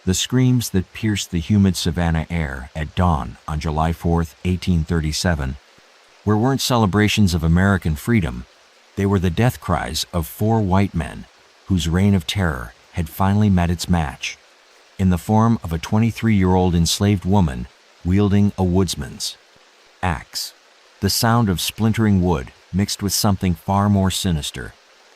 The screams that pierced the humid Savannah air at dawn on July 4, 1837, weren't celebrations of American freedom. They were the death cries of 4 white men whose reign of terror had finally met its match, in the form of a 23-year-old enslaved woman wielding a woodsman's axe. The sound of splintering wood mixed with something far more sinister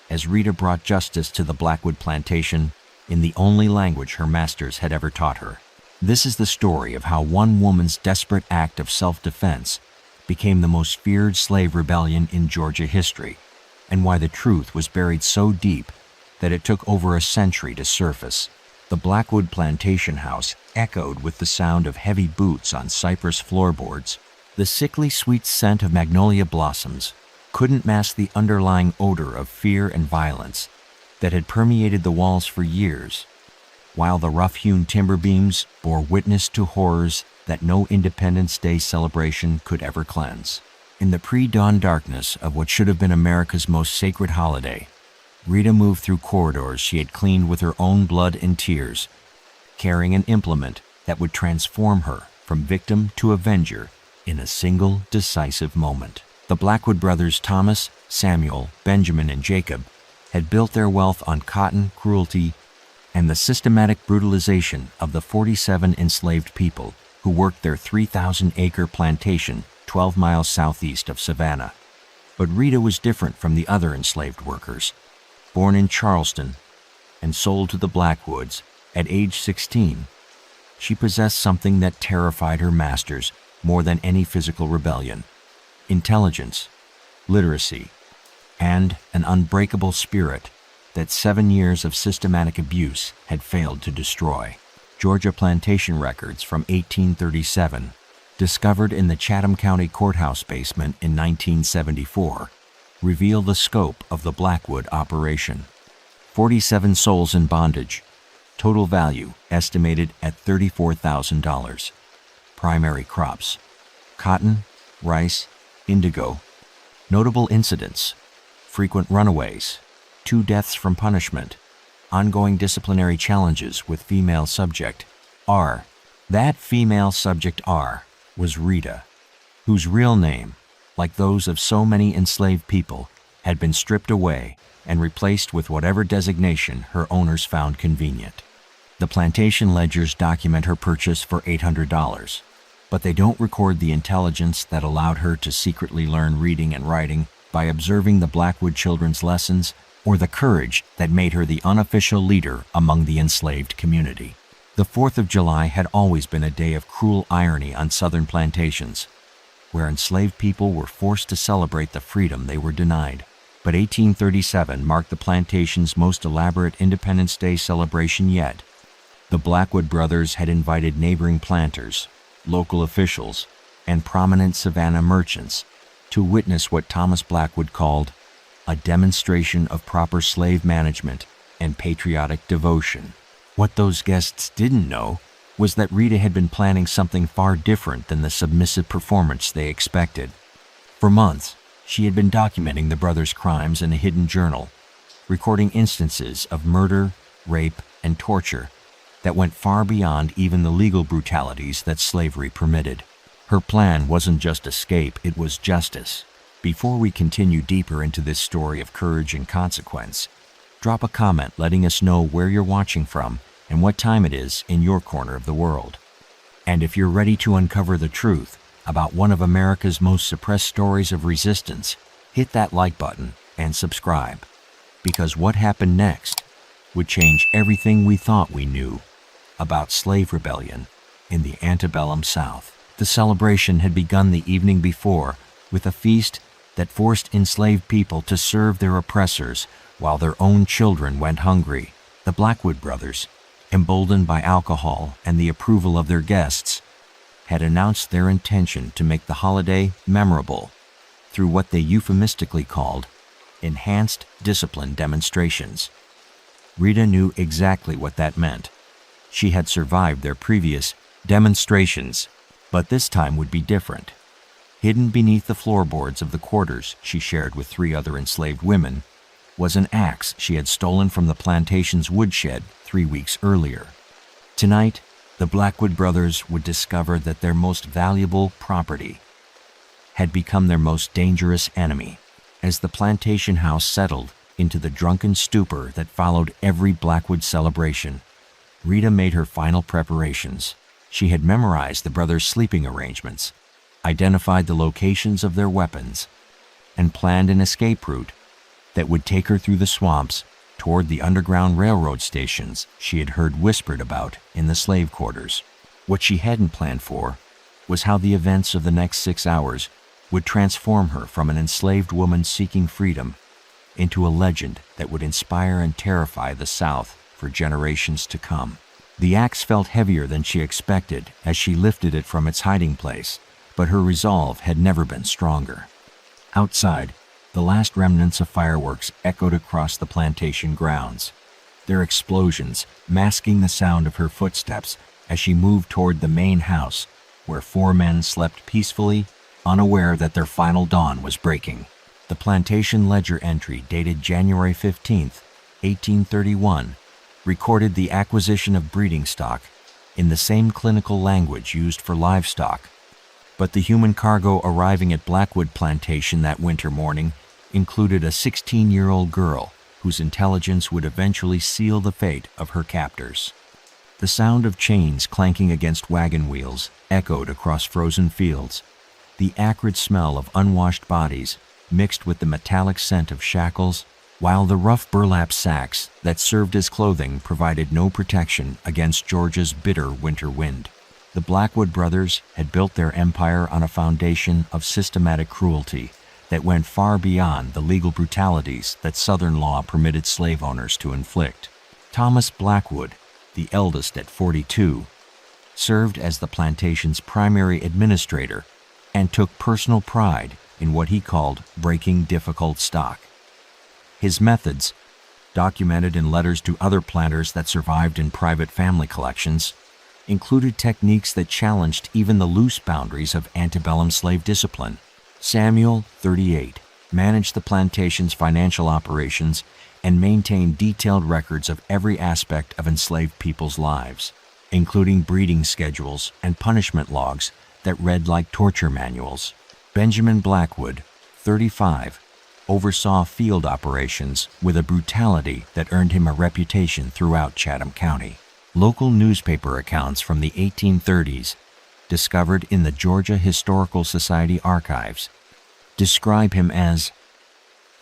as Rita brought justice to the Blackwood plantation in the only language her masters had ever taught her. This is the story of how one woman's desperate act of self-defense became the most feared slave rebellion in Georgia history, and why the truth was buried so deep that it took over a century to surface. The Blackwood plantation house echoed with the sound of heavy boots on cypress floorboards. The sickly sweet scent of magnolia blossoms couldn't mask the underlying odor of fear and violence that had permeated the walls for years, while the rough-hewn timber beams bore witness to horrors that no Independence Day celebration could ever cleanse. In the pre-dawn darkness of what should have been America's most sacred holiday, Rita moved through corridors she had cleaned with her own blood and tears, carrying an implement that would transform her from victim to avenger in a single decisive moment. The Blackwood brothers Thomas, Samuel, Benjamin, and Jacob had built their wealth on cotton, cruelty, and the systematic brutalization of the 47 enslaved people who worked their 3,000-acre plantation 12 miles southeast of Savannah. But Rita was different from the other enslaved workers. Born in Charleston and sold to the Blackwoods at age 16, she possessed something that terrified her masters more than any physical rebellion: intelligence, literacy, and an unbreakable spirit that 7 years of systematic abuse had failed to destroy. Georgia plantation records from 1837, discovered in the Chatham County Courthouse basement in 1974, reveal the scope of the Blackwood operation. 47 souls in bondage, total value estimated at $34,000. Primary crops: cotton, rice, indigo. Notable incidents: frequent runaways, 2 deaths from punishment, ongoing disciplinary challenges with female subject R. That female subject R was Rita, whose real name, like those of so many enslaved people, had been stripped away and replaced with whatever designation her owners found convenient. The plantation ledgers document her purchase for $800, but they don't record the intelligence that allowed her to secretly learn reading and writing by observing the Blackwood children's lessons, or the courage that made her the unofficial leader among the enslaved community. The 4th of July had always been a day of cruel irony on southern plantations, where enslaved people were forced to celebrate the freedom they were denied. But 1837 marked the plantation's most elaborate Independence Day celebration yet. The Blackwood brothers had invited neighboring planters, local officials, and prominent Savannah merchants to witness what Thomas Blackwood called a demonstration of proper slave management and patriotic devotion. What those guests didn't know was that Rita had been planning something far different than the submissive performance they expected. For months, she had been documenting the brothers' crimes in a hidden journal, recording instances of murder, rape, and torture that went far beyond even the legal brutalities that slavery permitted. Her plan wasn't just escape, it was justice. Before we continue deeper into this story of courage and consequence, drop a comment letting us know where you're watching from and what time it is in your corner of the world. And if you're ready to uncover the truth about one of America's most suppressed stories of resistance, hit that like button and subscribe, because what happened next would change everything we thought we knew about slave rebellion in the antebellum South. The celebration had begun the evening before with a feast that forced enslaved people to serve their oppressors while their own children went hungry. The Blackwood brothers, emboldened by alcohol and the approval of their guests, had announced their intention to make the holiday memorable through what they euphemistically called enhanced discipline demonstrations. Rita knew exactly what that meant. She had survived their previous demonstrations, but this time would be different. Hidden beneath the floorboards of the quarters she shared with 3 other enslaved women was an axe she had stolen from the plantation's woodshed 3 weeks earlier. Tonight, the Blackwood brothers would discover that their most valuable property had become their most dangerous enemy. As the plantation house settled into the drunken stupor that followed every Blackwood celebration, Rita made her final preparations. She had memorized the brothers' sleeping arrangements, identified the locations of their weapons, and planned an escape route that would take her through the swamps toward the underground railroad stations she had heard whispered about in the slave quarters. What she hadn't planned for was how the events of the next 6 hours would transform her from an enslaved woman seeking freedom into a legend that would inspire and terrify the South for generations to come. The axe felt heavier than she expected as she lifted it from its hiding place, but her resolve had never been stronger. Outside, the last remnants of fireworks echoed across the plantation grounds, their explosions masking the sound of her footsteps as she moved toward the main house, where 4 men slept peacefully, unaware that their final dawn was breaking. The plantation ledger entry dated January 15, 1831, recorded the acquisition of breeding stock in the same clinical language used for livestock. But the human cargo arriving at Blackwood Plantation that winter morning included a 16-year-old girl whose intelligence would eventually seal the fate of her captors. The sound of chains clanking against wagon wheels echoed across frozen fields. The acrid smell of unwashed bodies mixed with the metallic scent of shackles, while the rough burlap sacks that served as clothing provided no protection against Georgia's bitter winter wind. The Blackwood brothers had built their empire on a foundation of systematic cruelty that went far beyond the legal brutalities that Southern law permitted slave owners to inflict. Thomas Blackwood, the eldest at 42, served as the plantation's primary administrator and took personal pride in what he called breaking difficult stock. His methods, documented in letters to other planters that survived in private family collections, included techniques that challenged even the loose boundaries of antebellum slave discipline. Samuel, 38, managed the plantation's financial operations and maintained detailed records of every aspect of enslaved people's lives, including breeding schedules and punishment logs that read like torture manuals. Benjamin Blackwood, 35, oversaw field operations with a brutality that earned him a reputation throughout Chatham County. Local newspaper accounts from the 1830s, discovered in the Georgia Historical Society archives, describe him as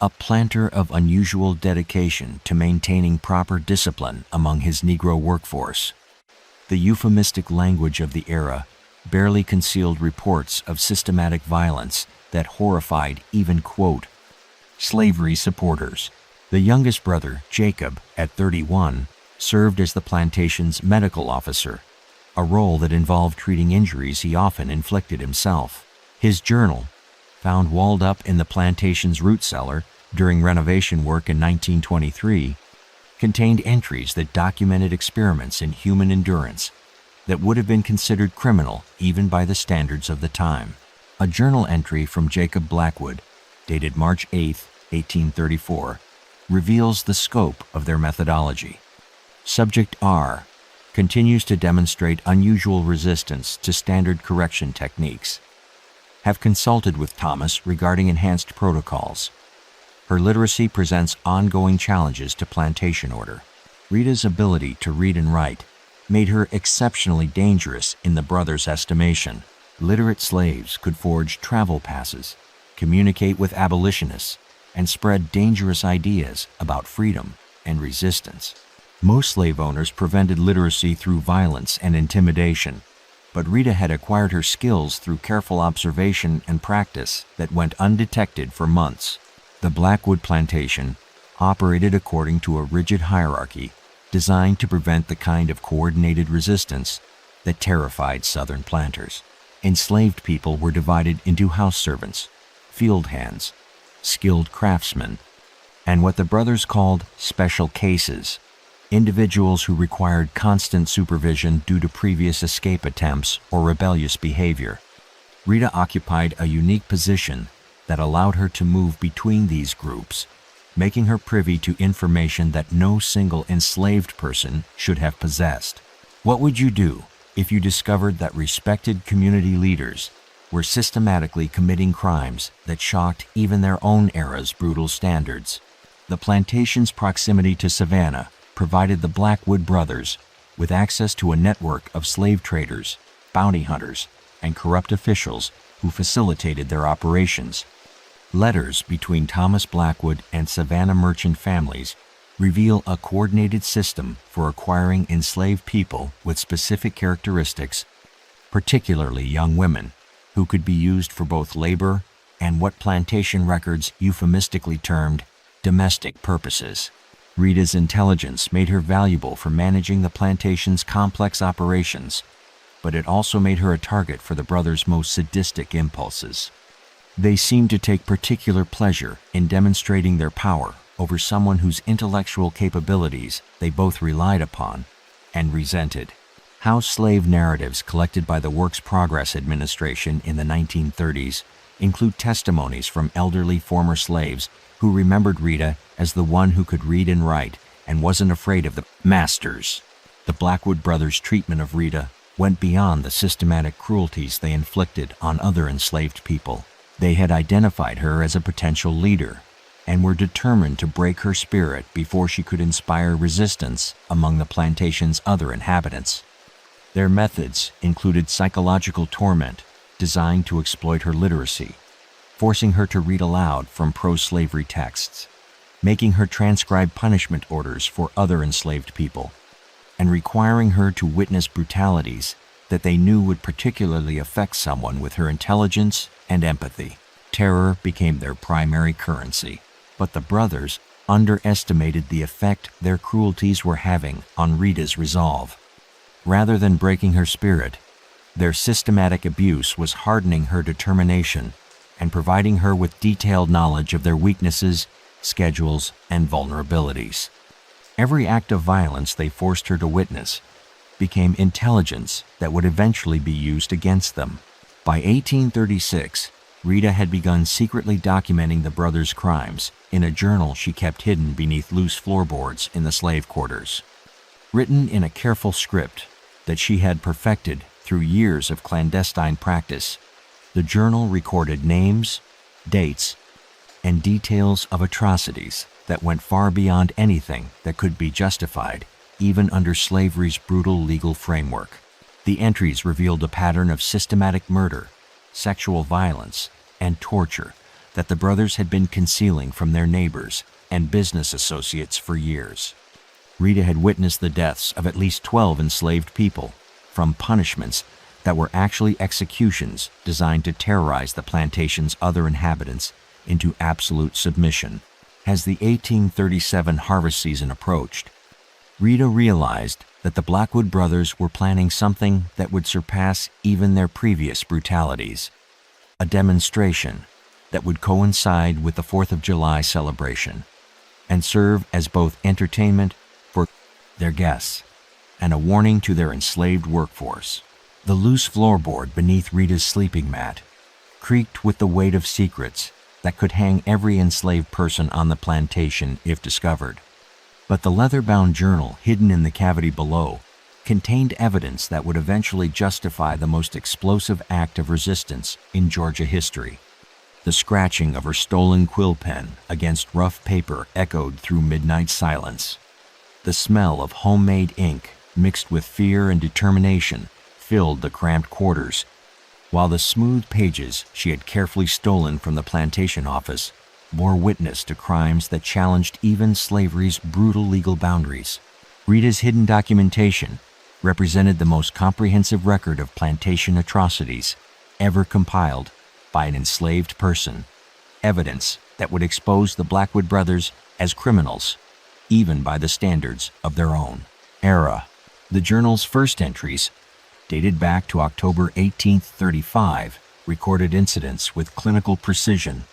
a planter of unusual dedication to maintaining proper discipline among his Negro workforce. The euphemistic language of the era barely concealed reports of systematic violence that horrified even, quote, slavery supporters. The youngest brother, Jacob, at 31, served as the plantation's medical officer, a role that involved treating injuries he often inflicted himself. His journal, found walled up in the plantation's root cellar during renovation work in 1923, contained entries that documented experiments in human endurance that would have been considered criminal even by the standards of the time. A journal entry from Jacob Blackwood, dated March 8, 1834, reveals the scope of their methodology. Subject R continues to demonstrate unusual resistance to standard correction techniques. Have consulted with Thomas regarding enhanced protocols. Her literacy presents ongoing challenges to plantation order. Rita's ability to read and write made her exceptionally dangerous in the brothers' estimation. Literate slaves could forge travel passes, communicate with abolitionists, and spread dangerous ideas about freedom and resistance. Most slave owners prevented literacy through violence and intimidation, but Rita had acquired her skills through careful observation and practice that went undetected for months. The Blackwood plantation operated according to a rigid hierarchy designed to prevent the kind of coordinated resistance that terrified Southern planters. Enslaved people were divided into house servants, field hands, skilled craftsmen, and what the brothers called special cases, individuals who required constant supervision due to previous escape attempts or rebellious behavior. Rita occupied a unique position that allowed her to move between these groups, making her privy to information that no single enslaved person should have possessed. What would you do if you discovered that respected community leaders were systematically committing crimes that shocked even their own era's brutal standards? The plantation's proximity to Savannah provided the Blackwood brothers with access to a network of slave traders, bounty hunters, and corrupt officials who facilitated their operations. Letters between Thomas Blackwood and Savannah merchant families reveal a coordinated system for acquiring enslaved people with specific characteristics, particularly young women, who could be used for both labor and what plantation records euphemistically termed domestic purposes. Rita's intelligence made her valuable for managing the plantation's complex operations, but it also made her a target for the brothers' most sadistic impulses. They seemed to take particular pleasure in demonstrating their power over someone whose intellectual capabilities they both relied upon and resented. House slave narratives collected by the Works Progress Administration in the 1930s include testimonies from elderly former slaves who remembered Rita as the one who could read and write and wasn't afraid of the masters. The Blackwood brothers' treatment of Rita went beyond the systematic cruelties they inflicted on other enslaved people. They had identified her as a potential leader and were determined to break her spirit before she could inspire resistance among the plantation's other inhabitants. Their methods included psychological torment designed to exploit her literacy, forcing her to read aloud from pro-slavery texts, making her transcribe punishment orders for other enslaved people, and requiring her to witness brutalities that they knew would particularly affect someone with her intelligence and empathy. Terror became their primary currency, but the brothers underestimated the effect their cruelties were having on Rita's resolve. Rather than breaking her spirit, their systematic abuse was hardening her determination and providing her with detailed knowledge of their weaknesses, schedules, and vulnerabilities. Every act of violence they forced her to witness became intelligence that would eventually be used against them. By 1836, Rita had begun secretly documenting the brothers' crimes in a journal she kept hidden beneath loose floorboards in the slave quarters. Written in a careful script that she had perfected through years of clandestine practice, the journal recorded names, dates, and details of atrocities that went far beyond anything that could be justified, even under slavery's brutal legal framework. The entries revealed a pattern of systematic murder, sexual violence, and torture that the brothers had been concealing from their neighbors and business associates for years. Rita had witnessed the deaths of at least 12 enslaved people, from punishments that were actually executions designed to terrorize the plantation's other inhabitants into absolute submission. As the 1837 harvest season approached, Rita realized that the Blackwood brothers were planning something that would surpass even their previous brutalities, a demonstration that would coincide with the 4th of July celebration and serve as both entertainment for their guests and a warning to their enslaved workforce. The loose floorboard beneath Rita's sleeping mat creaked with the weight of secrets that could hang every enslaved person on the plantation if discovered. But the leather-bound journal hidden in the cavity below contained evidence that would eventually justify the most explosive act of resistance in Georgia history. The scratching of her stolen quill pen against rough paper echoed through midnight silence. The smell of homemade ink, mixed with fear and determination, filled the cramped quarters, while the smooth pages she had carefully stolen from the plantation office bore witness to crimes that challenged even slavery's brutal legal boundaries. Rita's hidden documentation represented the most comprehensive record of plantation atrocities ever compiled by an enslaved person, evidence that would expose the Blackwood brothers as criminals, even by the standards of their own era. The journal's first entries, dated back to October 1835, recorded incidents with clinical precision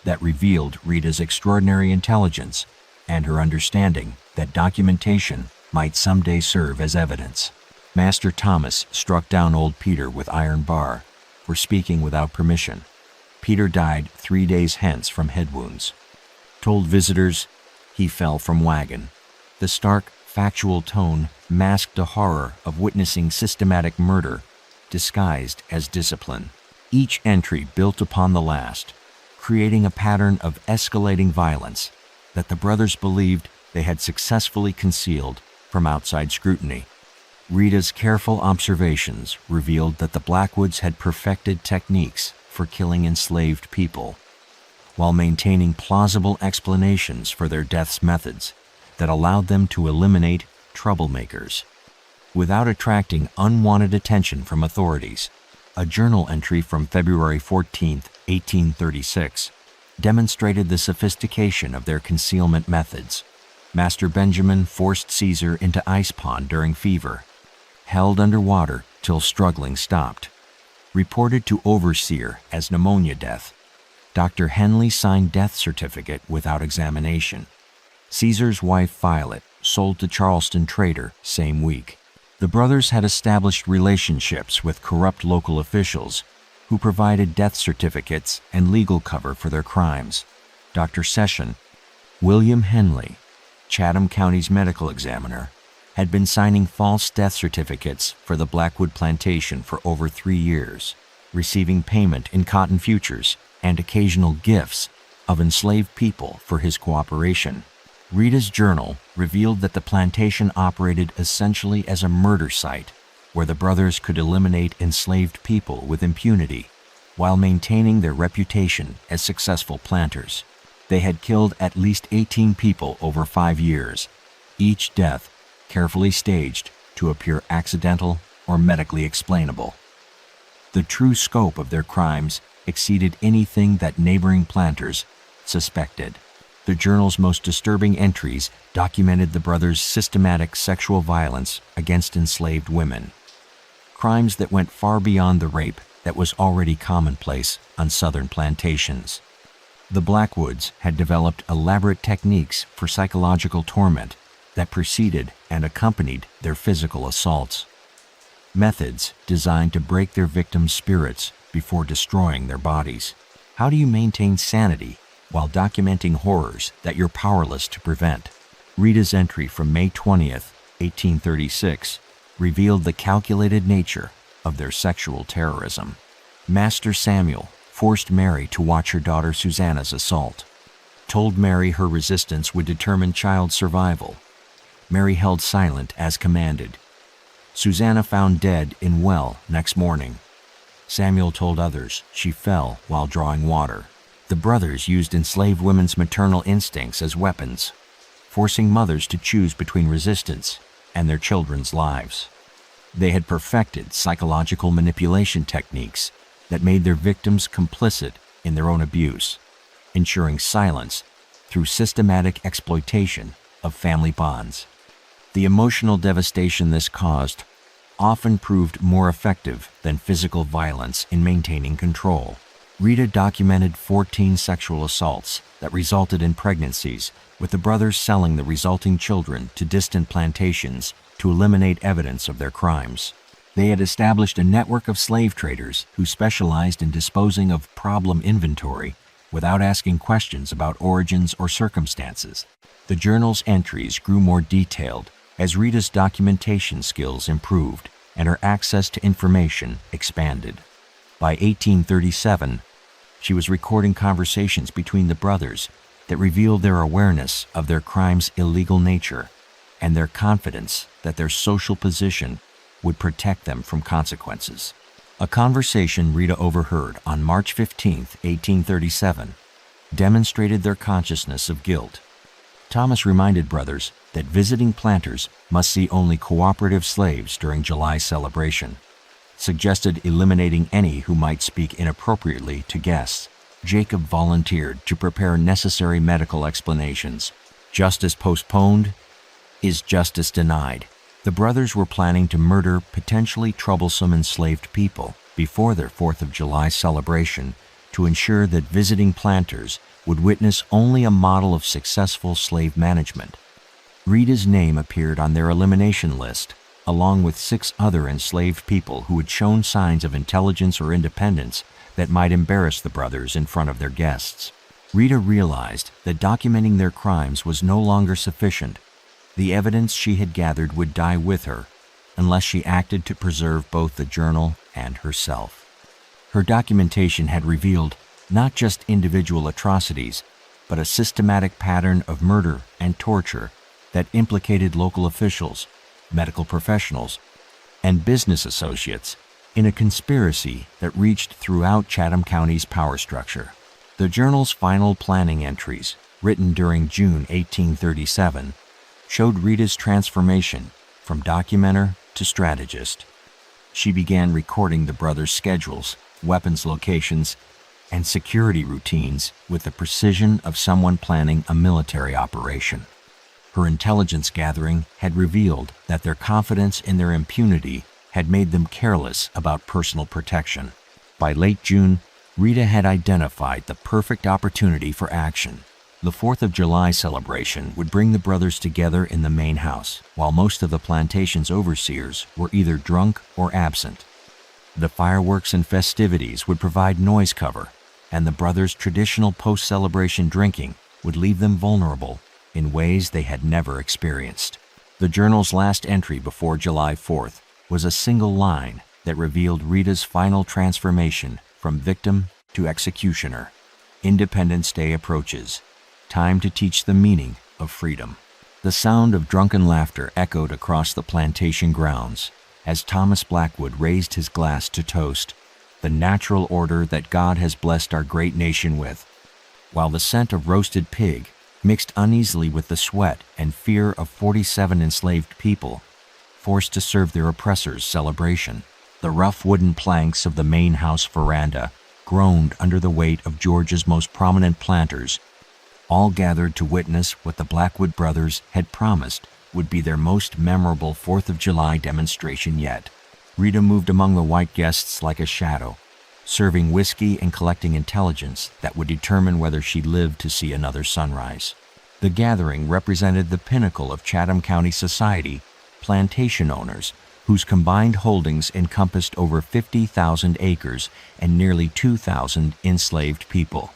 that revealed Rita's extraordinary intelligence and her understanding that documentation might someday serve as evidence. Master Thomas struck down old Peter with iron bar for speaking without permission. Peter died 3 days hence from head wounds. Told visitors he fell from wagon. The stark factual tone masked the horror of witnessing systematic murder disguised as discipline. Each entry built upon the last, creating a pattern of escalating violence that the brothers believed they had successfully concealed from outside scrutiny. Rita's careful observations revealed that the Blackwoods had perfected techniques for killing enslaved people, while maintaining plausible explanations for their death's methods that allowed them to eliminate troublemakers without attracting unwanted attention from authorities. A journal entry from February 14, 1836, demonstrated the sophistication of their concealment methods. Master Benjamin forced Caesar into ice pond during fever, held underwater till struggling stopped. Reported to overseer as pneumonia death, Dr. Henley signed death certificate without examination. Caesar's wife Violet sold to Charleston trader same week. The brothers had established relationships with corrupt local officials who provided death certificates and legal cover for their crimes. Dr. Session, William Henley, Chatham County's medical examiner, had been signing false death certificates for the Blackwood plantation for over 3 years, receiving payment in cotton futures and occasional gifts of enslaved people for his cooperation. Rita's journal revealed that the plantation operated essentially as a murder site where the brothers could eliminate enslaved people with impunity while maintaining their reputation as successful planters. They had killed at least 18 people over 5 years, each death carefully staged to appear accidental or medically explainable. The true scope of their crimes exceeded anything that neighboring planters suspected. The journal's most disturbing entries documented the brothers' systematic sexual violence against enslaved women, crimes that went far beyond the rape that was already commonplace on southern plantations. The Blackwoods had developed elaborate techniques for psychological torment that preceded and accompanied their physical assaults, methods designed to break their victims' spirits before destroying their bodies. How do you maintain sanity while documenting horrors that you're powerless to prevent? Rita's entry from May 20th, 1836, revealed the calculated nature of their sexual terrorism. Master Samuel forced Mary to watch her daughter Susanna's assault, told Mary her resistance would determine child survival. Mary held silent as commanded. Susanna found dead in well next morning. Samuel told others she fell while drawing water. The brothers used enslaved women's maternal instincts as weapons, forcing mothers to choose between resistance and their children's lives. They had perfected psychological manipulation techniques that made their victims complicit in their own abuse, ensuring silence through systematic exploitation of family bonds. The emotional devastation this caused often proved more effective than physical violence in maintaining control. Rita documented 14 sexual assaults that resulted in pregnancies, with the brothers selling the resulting children to distant plantations to eliminate evidence of their crimes. They had established a network of slave traders who specialized in disposing of problem inventory without asking questions about origins or circumstances. The journal's entries grew more detailed as Rita's documentation skills improved and her access to information expanded. By 1837, she was recording conversations between the brothers that revealed their awareness of their crime's illegal nature and their confidence that their social position would protect them from consequences. A conversation Rita overheard on March 15, 1837, demonstrated their consciousness of guilt. Thomas reminded brothers that visiting planters must see only cooperative slaves during July celebration, suggested eliminating any who might speak inappropriately to guests. Jacob volunteered to prepare necessary medical explanations. Justice postponed is justice denied. The brothers were planning to murder potentially troublesome enslaved people before their 4th of July celebration to ensure that visiting planters would witness only a model of successful slave management. Rita's name appeared on their elimination list, along with 6 other enslaved people who had shown signs of intelligence or independence that might embarrass the brothers in front of their guests. Rita realized that documenting their crimes was no longer sufficient. The evidence she had gathered would die with her unless she acted to preserve both the journal and herself. Her documentation had revealed not just individual atrocities, but a systematic pattern of murder and torture that implicated local officials, medical professionals, and business associates in a conspiracy that reached throughout Chatham County's power structure. The journal's final planning entries, written during June 1837, showed Rita's transformation from documenter to strategist. She began recording the brothers' schedules, weapons locations, and security routines with the precision of someone planning a military operation. Her intelligence gathering had revealed that their confidence in their impunity had made them careless about personal protection. By late June, Rita had identified the perfect opportunity for action. The 4th of July celebration would bring the brothers together in the main house, while most of the plantation's overseers were either drunk or absent. The fireworks and festivities would provide noise cover, and the brothers' traditional post-celebration drinking would leave them vulnerable in ways they had never experienced. The journal's last entry before July 4th was a single line that revealed Rita's final transformation from victim to executioner. Independence Day approaches. Time to teach the meaning of freedom. The sound of drunken laughter echoed across the plantation grounds as Thomas Blackwood raised his glass to toast the natural order that God has blessed our great nation with, while the scent of roasted pig mixed uneasily with the sweat and fear of 47 enslaved people forced to serve their oppressors' celebration. The rough wooden planks of the main house veranda groaned under the weight of Georgia's most prominent planters, all gathered to witness what the Blackwood brothers had promised would be their most memorable 4th of July demonstration yet. Rita moved among the white guests like a shadow, serving whiskey and collecting intelligence that would determine whether she lived to see another sunrise. The gathering represented the pinnacle of Chatham County society, plantation owners whose combined holdings encompassed over 50,000 acres and nearly 2,000 enslaved people.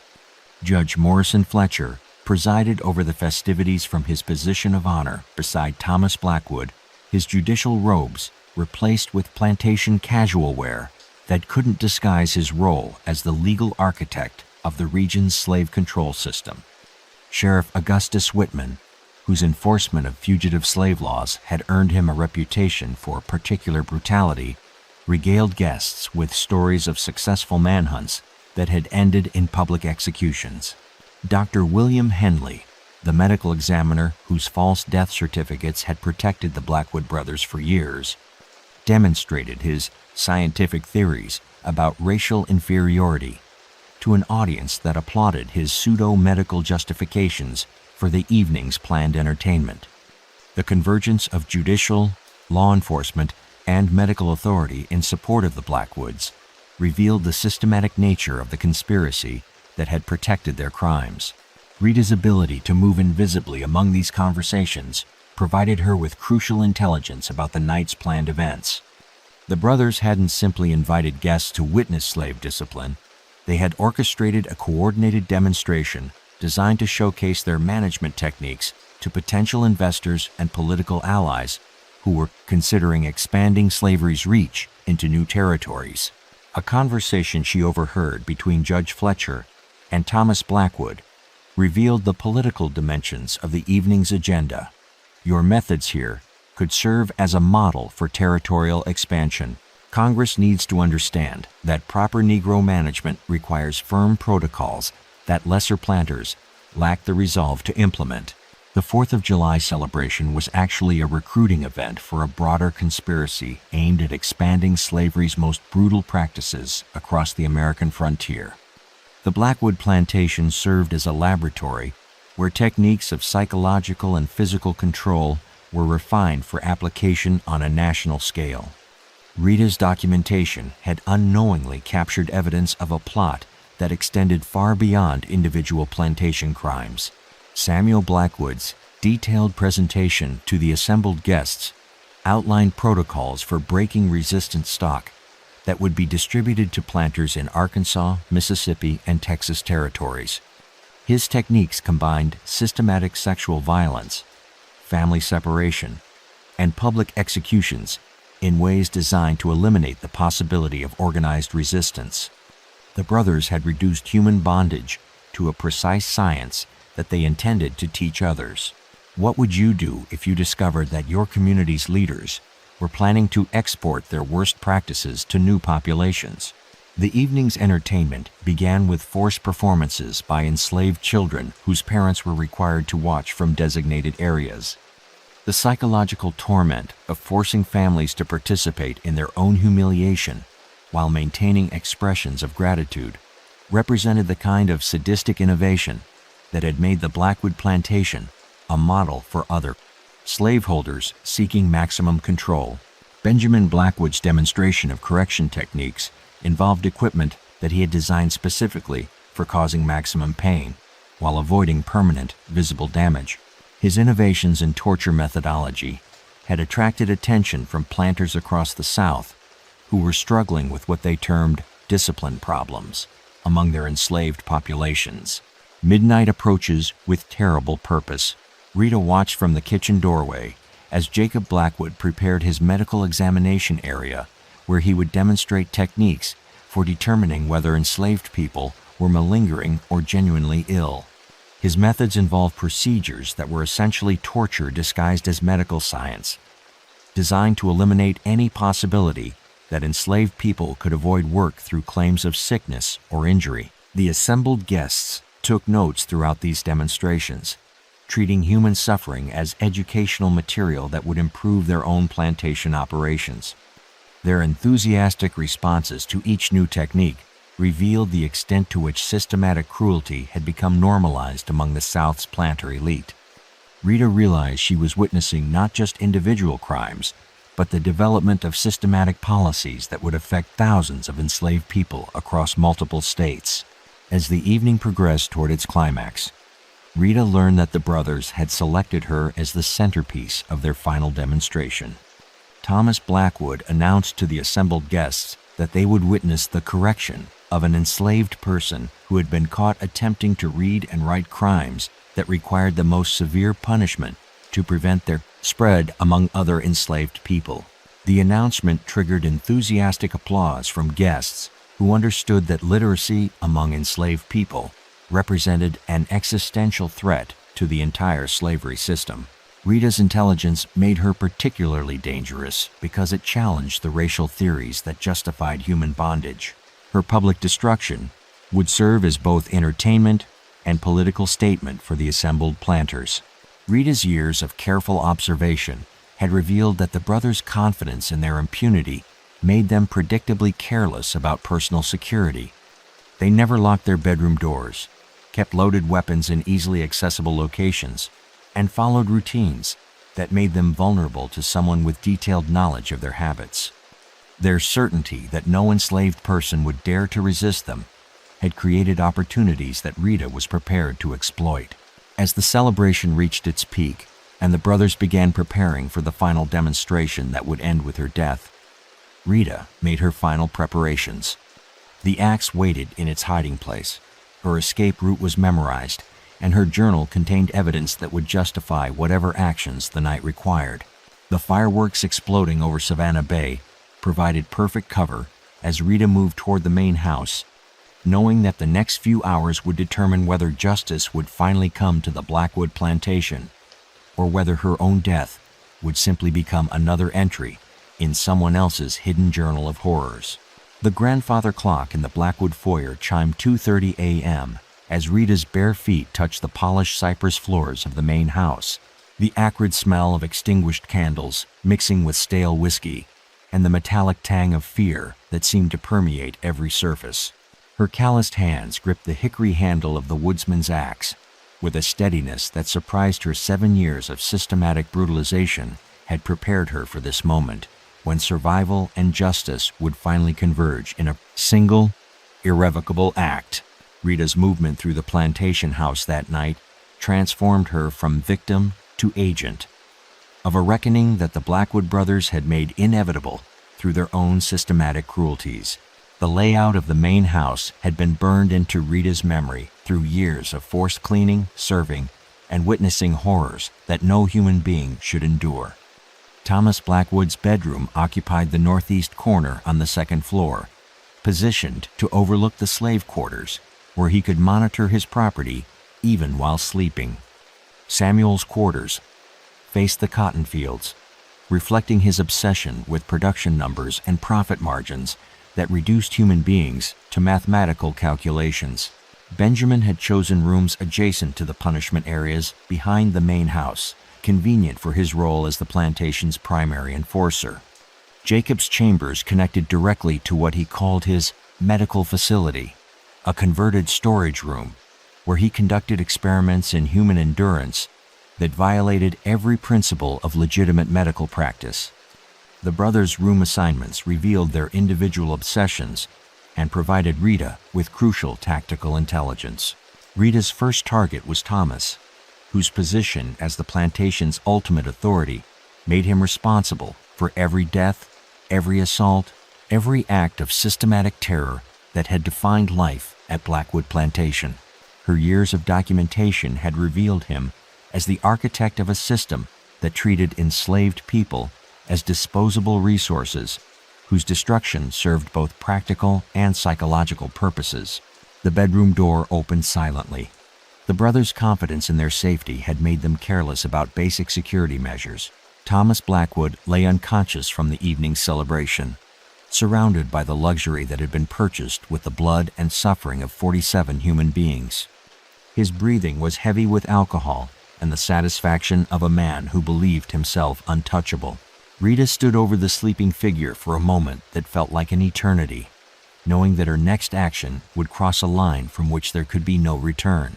Judge Morrison Fletcher presided over the festivities from his position of honor beside Thomas Blackwood, his judicial robes replaced with plantation casual wear that couldn't disguise his role as the legal architect of the region's slave control system. Sheriff Augustus Whitman, whose enforcement of fugitive slave laws had earned him a reputation for particular brutality, regaled guests with stories of successful manhunts that had ended in public executions. Dr. William Henley, the medical examiner whose false death certificates had protected the Blackwood brothers for years, demonstrated his scientific theories about racial inferiority to an audience that applauded his pseudo-medical justifications for the evening's planned entertainment. The convergence of judicial, law enforcement, and medical authority in support of the Blackwoods revealed the systematic nature of the conspiracy that had protected their crimes. Rita's ability to move invisibly among these conversations provided her with crucial intelligence about the night's planned events. The brothers hadn't simply invited guests to witness slave discipline. They had orchestrated a coordinated demonstration designed to showcase their management techniques to potential investors and political allies who were considering expanding slavery's reach into new territories. A conversation she overheard between Judge Fletcher and Thomas Blackwood revealed the political dimensions of the evening's agenda. Your methods here could serve as a model for territorial expansion. Congress needs to understand that proper Negro management requires firm protocols that lesser planters lack the resolve to implement. The 4th of July celebration was actually a recruiting event for a broader conspiracy aimed at expanding slavery's most brutal practices across the American frontier. The Blackwood plantation served as a laboratory where techniques of psychological and physical control were refined for application on a national scale. Rita's documentation had unknowingly captured evidence of a plot that extended far beyond individual plantation crimes. Samuel Blackwood's detailed presentation to the assembled guests outlined protocols for breaking resistant stock that would be distributed to planters in Arkansas, Mississippi, and Texas territories. His techniques combined systematic sexual violence, family separation, and public executions in ways designed to eliminate the possibility of organized resistance. The brothers had reduced human bondage to a precise science that they intended to teach others. What would you do if you discovered that your community's leaders were planning to export their worst practices to new populations? The evening's entertainment began with forced performances by enslaved children whose parents were required to watch from designated areas. The psychological torment of forcing families to participate in their own humiliation while maintaining expressions of gratitude represented the kind of sadistic innovation that had made the Blackwood Plantation a model for other slaveholders seeking maximum control. Benjamin Blackwood's demonstration of correction techniques involved equipment that he had designed specifically for causing maximum pain while avoiding permanent, visible damage. His innovations in torture methodology had attracted attention from planters across the South who were struggling with what they termed discipline problems among their enslaved populations. Midnight approaches with terrible purpose. Rita watched from the kitchen doorway as Jacob Blackwood prepared his medical examination area where he would demonstrate techniques for determining whether enslaved people were malingering or genuinely ill. His methods involved procedures that were essentially torture disguised as medical science, designed to eliminate any possibility that enslaved people could avoid work through claims of sickness or injury. The assembled guests took notes throughout these demonstrations, treating human suffering as educational material that would improve their own plantation operations. Their enthusiastic responses to each new technique revealed the extent to which systematic cruelty had become normalized among the South's planter elite. Rita realized she was witnessing not just individual crimes, but the development of systematic policies that would affect thousands of enslaved people across multiple states. As the evening progressed toward its climax, Rita learned that the brothers had selected her as the centerpiece of their final demonstration. Thomas Blackwood announced to the assembled guests that they would witness the correction of an enslaved person who had been caught attempting to read and write crimes that required the most severe punishment to prevent their spread among other enslaved people. The announcement triggered enthusiastic applause from guests who understood that literacy among enslaved people represented an existential threat to the entire slavery system. Rita's intelligence made her particularly dangerous because it challenged the racial theories that justified human bondage. Her public destruction would serve as both entertainment and political statement for the assembled planters. Rita's years of careful observation had revealed that the brothers' confidence in their impunity made them predictably careless about personal security. They never locked their bedroom doors, kept loaded weapons in easily accessible locations, and followed routines that made them vulnerable to someone with detailed knowledge of their habits. Their certainty that no enslaved person would dare to resist them had created opportunities that Rita was prepared to exploit. As the celebration reached its peak and the brothers began preparing for the final demonstration that would end with her death, Rita made her final preparations. The axe waited in its hiding place. Her escape route was memorized, and her journal contained evidence that would justify whatever actions the night required. The fireworks exploding over Savannah Bay provided perfect cover as Rita moved toward the main house, knowing that the next few hours would determine whether justice would finally come to the Blackwood Plantation, or whether her own death would simply become another entry in someone else's hidden journal of horrors. The grandfather clock in the Blackwood foyer chimed 2:30 a.m. as Rita's bare feet touched the polished cypress floors of the main house. The acrid smell of extinguished candles mixing with stale whiskey, and the metallic tang of fear that seemed to permeate every surface. Her calloused hands gripped the hickory handle of the woodsman's axe with a steadiness that surprised her. 7 years of systematic brutalization had prepared her for this moment, when survival and justice would finally converge in a single, irrevocable act. Rita's movement through the plantation house that night transformed her from victim to agent of a reckoning that the Blackwood brothers had made inevitable through their own systematic cruelties. The layout of the main house had been burned into Rita's memory through years of forced cleaning, serving, and witnessing horrors that no human being should endure. Thomas Blackwood's bedroom occupied the northeast corner on the second floor, positioned to overlook the slave quarters, where he could monitor his property even while sleeping. Samuel's quarters faced the cotton fields, reflecting his obsession with production numbers and profit margins that reduced human beings to mathematical calculations. Benjamin had chosen rooms adjacent to the punishment areas behind the main house, convenient for his role as the plantation's primary enforcer. Jacob's chambers connected directly to what he called his medical facility, a converted storage room where he conducted experiments in human endurance that violated every principle of legitimate medical practice. The brothers' room assignments revealed their individual obsessions and provided Rita with crucial tactical intelligence. Rita's first target was Thomas, whose position as the plantation's ultimate authority made him responsible for every death, every assault, every act of systematic terror that had defined life at Blackwood Plantation. Her years of documentation had revealed him as the architect of a system that treated enslaved people as disposable resources whose destruction served both practical and psychological purposes. The bedroom door opened silently. The brothers' confidence in their safety had made them careless about basic security measures. Thomas Blackwood lay unconscious from the evening's celebration, surrounded by the luxury that had been purchased with the blood and suffering of 47 human beings. His breathing was heavy with alcohol and the satisfaction of a man who believed himself untouchable. Rita stood over the sleeping figure for a moment that felt like an eternity, knowing that her next action would cross a line from which there could be no return.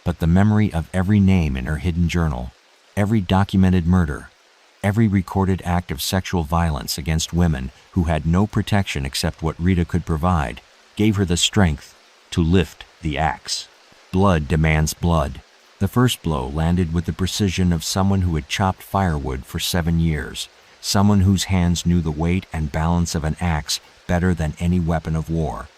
But the memory of every name in her hidden journal, every documented murder, every recorded act of sexual violence against women who had no protection except what Rita could provide, gave her the strength to lift the axe. Blood demands blood. The first blow landed with the precision of someone who had chopped firewood for 7 years, someone whose hands knew the weight and balance of an axe better than any weapon of war.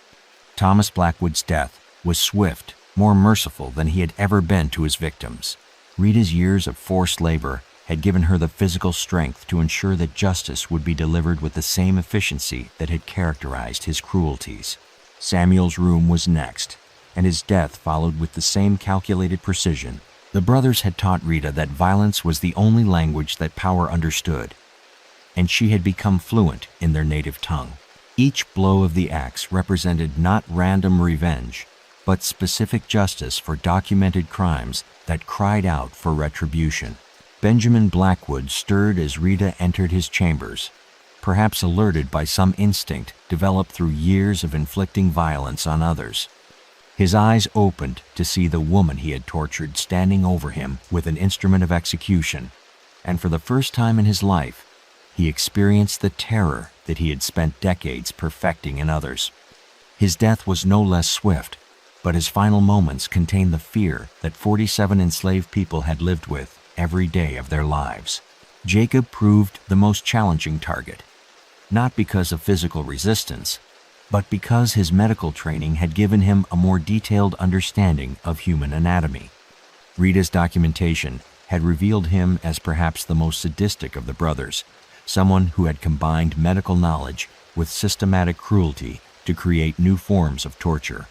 Thomas Blackwood's death was swift, more merciful than he had ever been to his victims. Rita's years of forced labor had given her the physical strength to ensure that justice would be delivered with the same efficiency that had characterized his cruelties. Samuel's room was next, and his death followed with the same calculated precision. The brothers had taught Rita that violence was the only language that power understood, and she had become fluent in their native tongue. Each blow of the axe represented not random revenge, but specific justice for documented crimes that cried out for retribution. Benjamin Blackwood stirred as Rita entered his chambers, perhaps alerted by some instinct developed through years of inflicting violence on others. His eyes opened to see the woman he had tortured standing over him with an instrument of execution, and for the first time in his life, he experienced the terror that he had spent decades perfecting in others. His death was no less swift, but his final moments contained the fear that 47 enslaved people had lived with every day of their lives. Jacob proved the most challenging target, not because of physical resistance, but because his medical training had given him a more detailed understanding of human anatomy. Rita's documentation had revealed him as perhaps the most sadistic of the brothers, someone who had combined medical knowledge with systematic cruelty to create new forms of torture.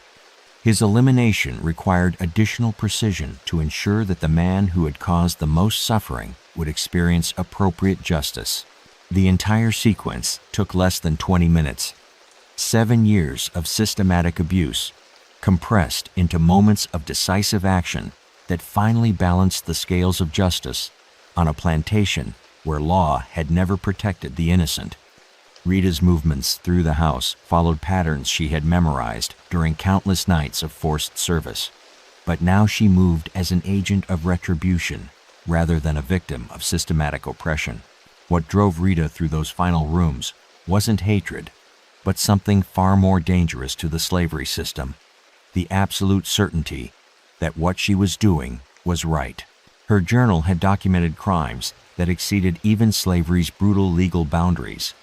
His elimination required additional precision to ensure that the man who had caused the most suffering would experience appropriate justice. The entire sequence took less than 20 minutes. 7 years of systematic abuse, compressed into moments of decisive action that finally balanced the scales of justice on a plantation where law had never protected the innocent. Rita's movements through the house followed patterns she had memorized during countless nights of forced service. But now she moved as an agent of retribution rather than a victim of systematic oppression. What drove Rita through those final rooms wasn't hatred, but something far more dangerous to the slavery system: the absolute certainty that what she was doing was right. Her journal had documented crimes that exceeded even slavery's brutal legal boundaries,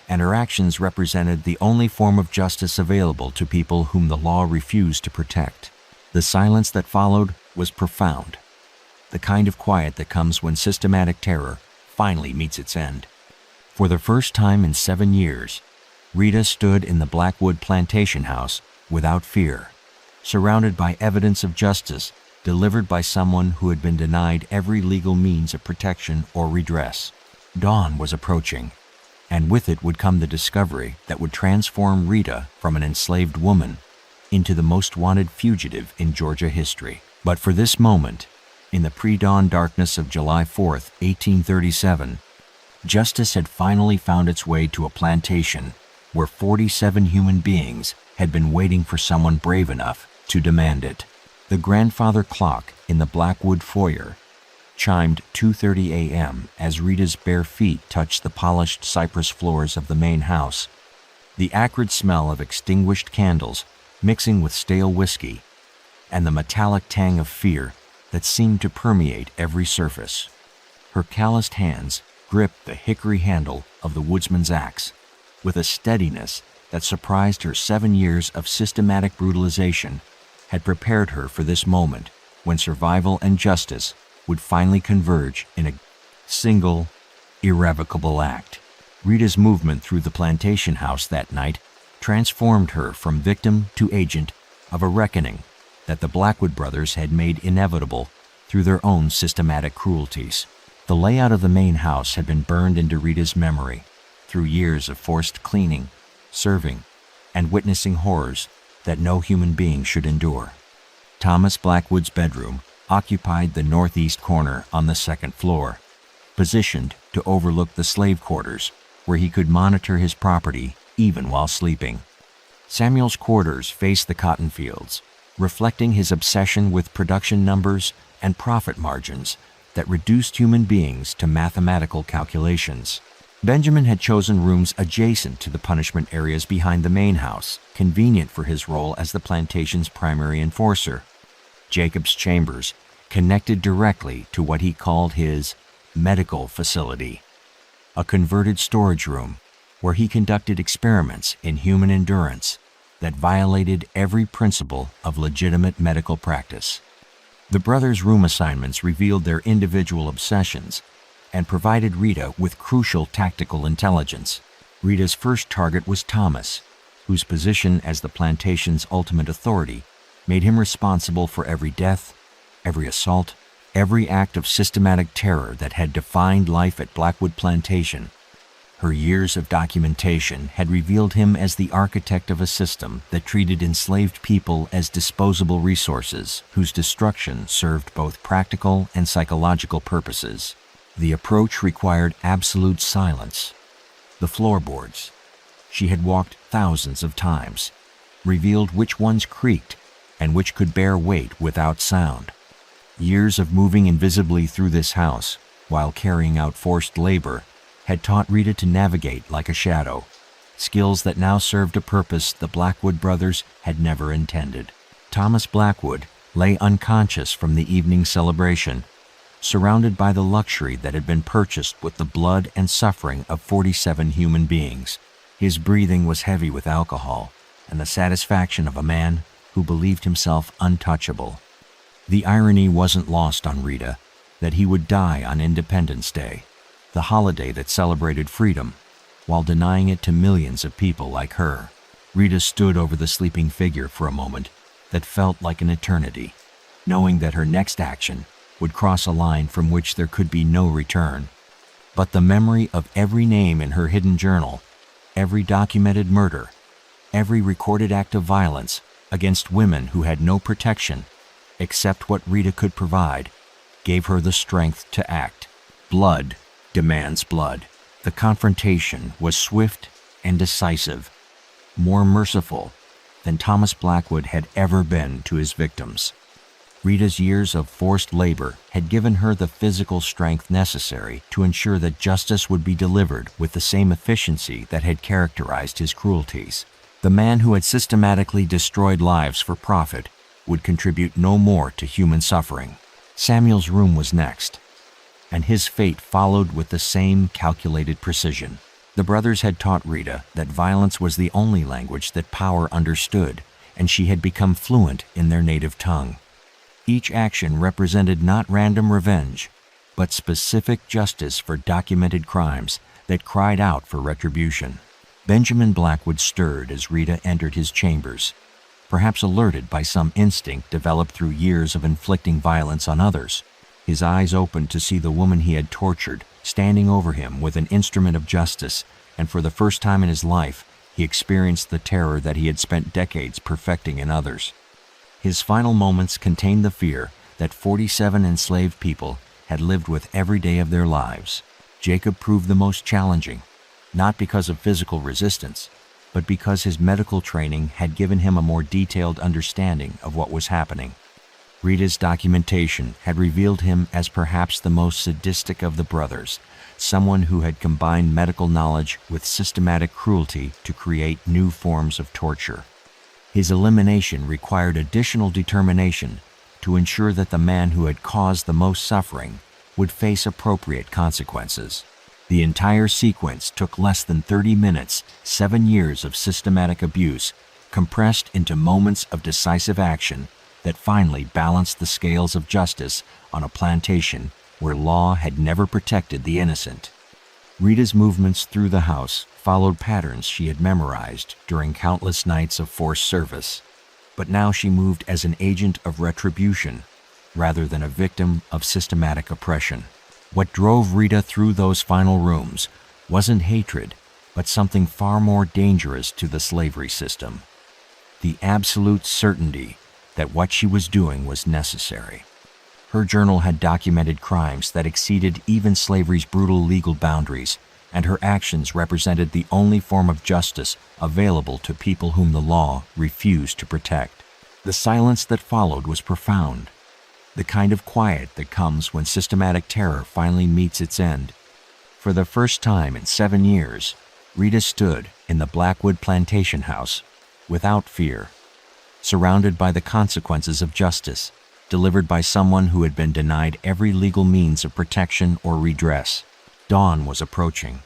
and her actions represented the only form of justice available to people whom the law refused to protect. The silence that followed was profound. the kind of quiet that comes when systematic terror finally meets its end. For the first time in 7 years, Rita stood in the Blackwood plantation house without fear, surrounded by evidence of justice delivered by someone who had been denied every legal means of protection or redress. Dawn was approaching, and with it would come the discovery that would transform Rita from an enslaved woman into the most wanted fugitive in Georgia history. But for this moment, in the pre-dawn darkness of July 4th, 1837, justice had finally found its way to a plantation where 47 human beings had been waiting for someone brave enough to demand it. The grandfather clock in the Blackwood foyer chimed 2:30 a.m. as Rita's bare feet touched the polished cypress floors of the main house. The acrid smell of extinguished candles mixing with stale whiskey, and the metallic tang of fear that seemed to permeate every surface. Her calloused hands gripped the hickory handle of the woodsman's axe with a steadiness that surprised her. 7 years of systematic brutalization had prepared her for this moment when survival and justice would finally converge in a single, irrevocable act. Rita's movement through the plantation house that night transformed her from victim to agent of a reckoning that the Blackwood brothers had made inevitable through their own systematic cruelties. The layout of the main house had been burned into Rita's memory through years of forced cleaning, serving, and witnessing horrors that no human being should endure. Thomas Blackwood's bedroom occupied the northeast corner on the second floor, positioned to overlook the slave quarters where he could monitor his property even while sleeping. Samuel's quarters faced the cotton fields, reflecting his obsession with production numbers and profit margins that reduced human beings to mathematical calculations. Benjamin had chosen rooms adjacent to the punishment areas behind the main house, convenient for his role as the plantation's primary enforcer. Jacob's chambers connected directly to what he called his medical facility, a converted storage room where he conducted experiments in human endurance that violated every principle of legitimate medical practice. The brothers' room assignments revealed their individual obsessions and provided Rita with crucial tactical intelligence. Rita's first target was Thomas, whose position as the plantation's ultimate authority made him responsible for every death, every assault, every act of systematic terror that had defined life at Blackwood Plantation. Her years of documentation had revealed him as the architect of a system that treated enslaved people as disposable resources whose destruction served both practical and psychological purposes. The approach required absolute silence. The floorboards, she had walked thousands of times, revealed which ones creaked and which could bear weight without sound. Years of moving invisibly through this house while carrying out forced labor had taught Rita to navigate like a shadow, skills that now served a purpose the Blackwood brothers had never intended. Thomas Blackwood lay unconscious from the evening celebration, surrounded by the luxury that had been purchased with the blood and suffering of 47 human beings. His breathing was heavy with alcohol and the satisfaction of a man who believed himself untouchable. The irony wasn't lost on Rita that he would die on Independence Day, the holiday that celebrated freedom, while denying it to millions of people like her. Rita stood over the sleeping figure for a moment that felt like an eternity, knowing that her next action would cross a line from which there could be no return. But the memory of every name in her hidden journal, every documented murder, every recorded act of violence against women who had no protection except what Rita could provide, gave her the strength to act. Blood demands blood. The confrontation was swift and decisive, more merciful than Thomas Blackwood had ever been to his victims. Rita's years of forced labor had given her the physical strength necessary to ensure that justice would be delivered with the same efficiency that had characterized his cruelties. The man who had systematically destroyed lives for profit would contribute no more to human suffering. Samuel's room was next, and his fate followed with the same calculated precision. The brothers had taught Rita that violence was the only language that power understood, and she had become fluent in their native tongue. Each action represented not random revenge, but specific justice for documented crimes that cried out for retribution. Benjamin Blackwood stirred as Rita entered his chambers, perhaps alerted by some instinct developed through years of inflicting violence on others. His eyes opened to see the woman he had tortured standing over him with an instrument of justice, and for the first time in his life, he experienced the terror that he had spent decades perfecting in others. His final moments contained the fear that 47 enslaved people had lived with every day of their lives. Jacob proved the most challenging, not because of physical resistance, but because his medical training had given him a more detailed understanding of what was happening. Rita's documentation had revealed him as perhaps the most sadistic of the brothers, someone who had combined medical knowledge with systematic cruelty to create new forms of torture. His elimination required additional determination to ensure that the man who had caused the most suffering would face appropriate consequences. The entire sequence took less than 30 minutes, 7 years of systematic abuse, compressed into moments of decisive action that finally balanced the scales of justice on a plantation where law had never protected the innocent. Rita's movements through the house followed patterns she had memorized during countless nights of forced service, but now she moved as an agent of retribution rather than a victim of systematic oppression. What drove Rita through those final rooms wasn't hatred, but something far more dangerous to the slavery system: the absolute certainty that what she was doing was necessary. Her journal had documented crimes that exceeded even slavery's brutal legal boundaries, and her actions represented the only form of justice available to people whom the law refused to protect. The silence that followed was profound, the kind of quiet that comes when systematic terror finally meets its end. For the first time in 7 years, Rita stood in the Blackwood plantation house without fear, surrounded by the consequences of justice, delivered by someone who had been denied every legal means of protection or redress. Dawn was approaching,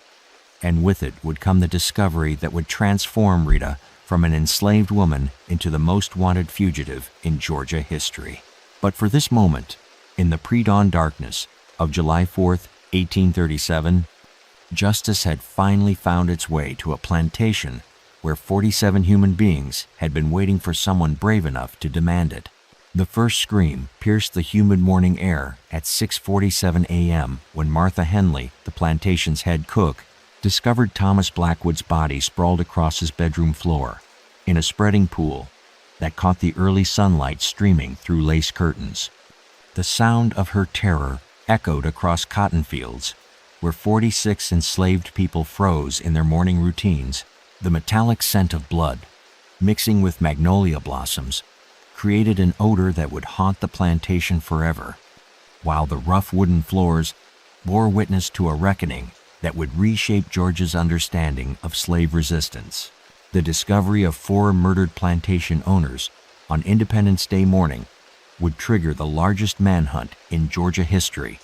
and with it would come the discovery that would transform Rita from an enslaved woman into the most wanted fugitive in Georgia history. But for this moment, in the pre-dawn darkness of July 4th, 1837, justice had finally found its way to a plantation where 47 human beings had been waiting for someone brave enough to demand it. The first scream pierced the humid morning air at 6:47 a.m. when Martha Henley, the plantation's head cook, discovered Thomas Blackwood's body sprawled across his bedroom floor in a spreading pool that caught the early sunlight streaming through lace curtains. The sound of her terror echoed across cotton fields, where 46 enslaved people froze in their morning routines. The metallic scent of blood, mixing with magnolia blossoms, created an odor that would haunt the plantation forever, while the rough wooden floors bore witness to a reckoning that would reshape Georgia's understanding of slave resistance. The discovery of 4 murdered plantation owners on Independence Day morning would trigger the largest manhunt in Georgia history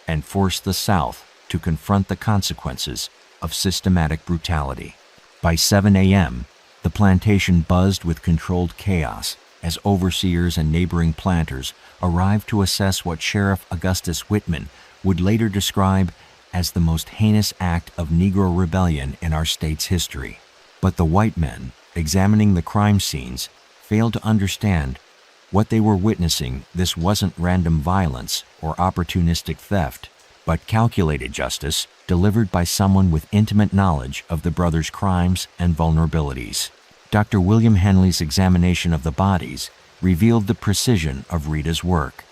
and force the South to confront the consequences of systematic brutality. By 7 a.m., the plantation buzzed with controlled chaos as overseers and neighboring planters arrived to assess what Sheriff Augustus Whitman would later describe as the most heinous act of Negro rebellion in our state's history. But the white men, examining the crime scenes, failed to understand what they were witnessing. This wasn't random violence or opportunistic theft, but calculated justice delivered by someone with intimate knowledge of the brothers' crimes and vulnerabilities. Dr. William Henley's examination of the bodies revealed the precision of Rita's work.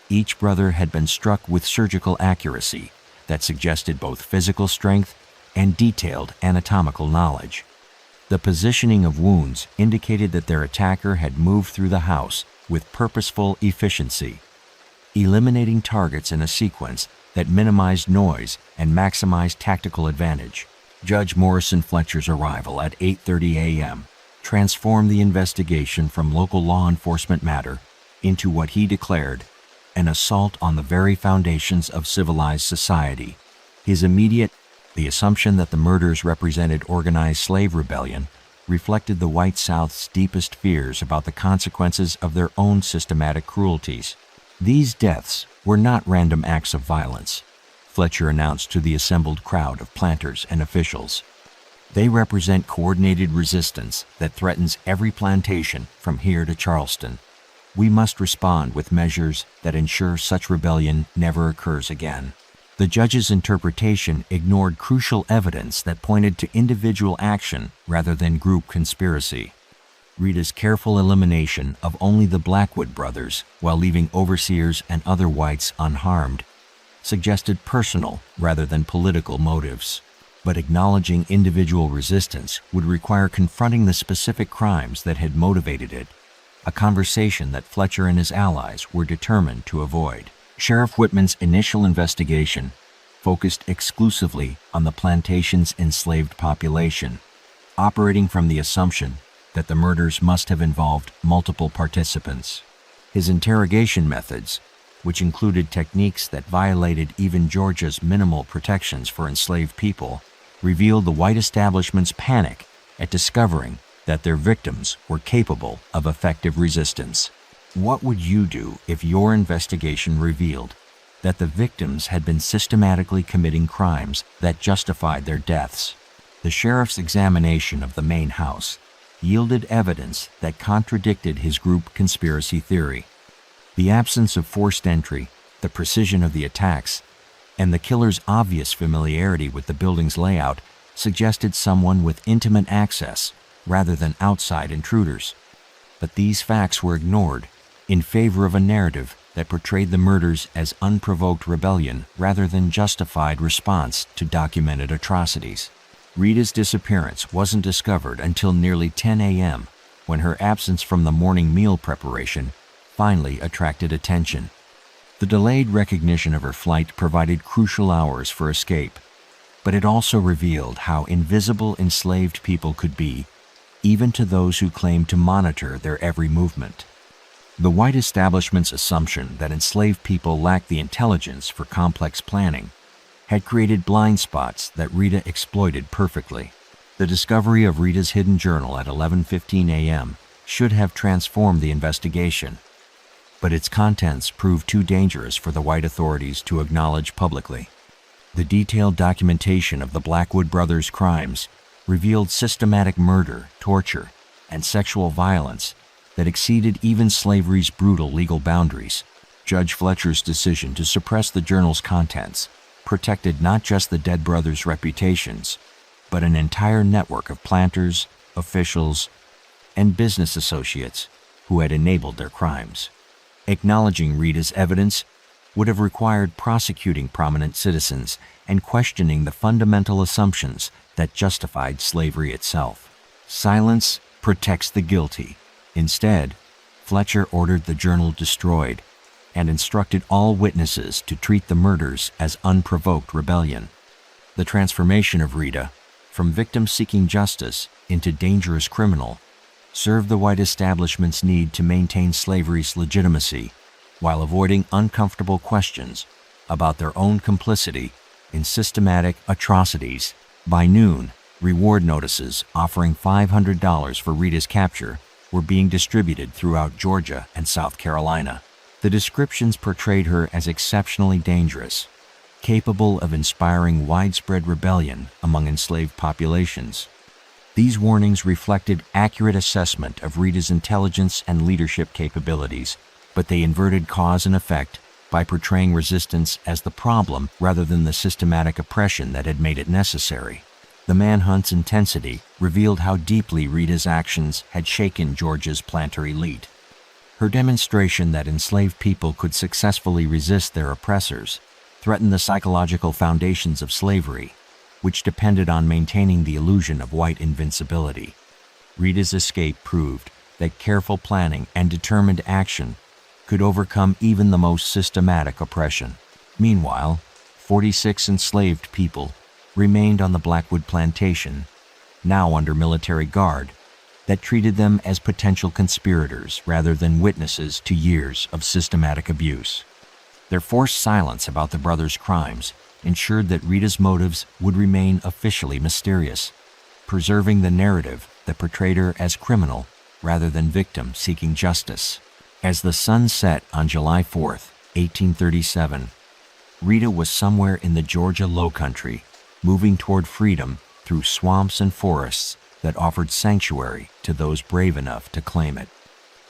Each brother had been struck with surgical accuracy that suggested both physical strength and detailed anatomical knowledge. The positioning of wounds indicated that their attacker had moved through the house with purposeful efficiency, eliminating targets in a sequence that minimized noise and maximized tactical advantage. Judge Morrison Fletcher's arrival at 8:30 a.m. transformed the investigation from local law enforcement matter into what he declared an assault on the very foundations of civilized society. The assumption that the murders represented organized slave rebellion reflected the White South's deepest fears about the consequences of their own systematic cruelties. These deaths were not random acts of violence, Fletcher announced to the assembled crowd of planters and officials. They represent coordinated resistance that threatens every plantation from here to Charleston. We must respond with measures that ensure such rebellion never occurs again. The judge's interpretation ignored crucial evidence that pointed to individual action rather than group conspiracy. Rita's careful elimination of only the Blackwood brothers while leaving overseers and other whites unharmed suggested personal rather than political motives. But acknowledging individual resistance would require confronting the specific crimes that had motivated it, a conversation that Fletcher and his allies were determined to avoid. Sheriff Whitman's initial investigation focused exclusively on the plantation's enslaved population, operating from the assumption that the murders must have involved multiple participants. His interrogation methods, which included techniques that violated even Georgia's minimal protections for enslaved people, revealed the white establishment's panic at discovering that their victims were capable of effective resistance. What would you do if your investigation revealed that the victims had been systematically committing crimes that justified their deaths? The sheriff's examination of the main house yielded evidence that contradicted his group conspiracy theory. The absence of forced entry, the precision of the attacks, and the killer's obvious familiarity with the building's layout suggested someone with intimate access rather than outside intruders. But these facts were ignored in favor of a narrative that portrayed the murders as unprovoked rebellion rather than justified response to documented atrocities. Rita's disappearance wasn't discovered until nearly 10 a.m., when her absence from the morning meal preparation finally attracted attention. The delayed recognition of her flight provided crucial hours for escape, but it also revealed how invisible enslaved people could be, even to those who claimed to monitor their every movement. The white establishment's assumption that enslaved people lacked the intelligence for complex planning had created blind spots that Rita exploited perfectly. The discovery of Rita's hidden journal at 11:15 a.m. should have transformed the investigation, but its contents proved too dangerous for the white authorities to acknowledge publicly. The detailed documentation of the Blackwood brothers' crimes revealed systematic murder, torture, and sexual violence that exceeded even slavery's brutal legal boundaries. Judge Fletcher's decision to suppress the journal's contents protected not just the dead brothers' reputations, but an entire network of planters, officials, and business associates who had enabled their crimes. Acknowledging Rita's evidence would have required prosecuting prominent citizens and questioning the fundamental assumptions that justified slavery itself. Silence protects the guilty. Instead, Fletcher ordered the journal destroyed and instructed all witnesses to treat the murders as unprovoked rebellion. The transformation of Rita, from victim seeking justice into dangerous criminal, served the white establishment's need to maintain slavery's legitimacy while avoiding uncomfortable questions about their own complicity in systematic atrocities. By noon, reward notices offering $500 for Rita's capture were being distributed throughout Georgia and South Carolina. The descriptions portrayed her as exceptionally dangerous, capable of inspiring widespread rebellion among enslaved populations. These warnings reflected accurate assessment of Rita's intelligence and leadership capabilities, but they inverted cause and effect by portraying resistance as the problem rather than the systematic oppression that had made it necessary. The manhunt's intensity revealed how deeply Rita's actions had shaken Georgia's planter elite. Her demonstration that enslaved people could successfully resist their oppressors threatened the psychological foundations of slavery, which depended on maintaining the illusion of white invincibility. Rita's escape proved that careful planning and determined action could overcome even the most systematic oppression. Meanwhile, 46 enslaved people remained on the Blackwood plantation, now under military guard, that treated them as potential conspirators rather than witnesses to years of systematic abuse. Their forced silence about the brothers' crimes ensured that Rita's motives would remain officially mysterious, preserving the narrative that portrayed her as criminal rather than victim seeking justice. As the sun set on July 4th, 1837, Rita was somewhere in the Georgia Lowcountry, moving toward freedom through swamps and forests that offered sanctuary to those brave enough to claim it.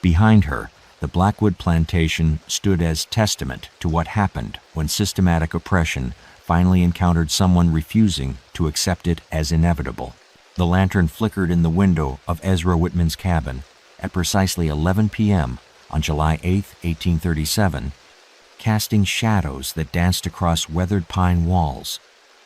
Behind her, the Blackwood plantation stood as testament to what happened when systematic oppression finally encountered someone refusing to accept it as inevitable. The lantern flickered in the window of Ezra Whitman's cabin at precisely 11 p.m. on July 8, 1837, casting shadows that danced across weathered pine walls,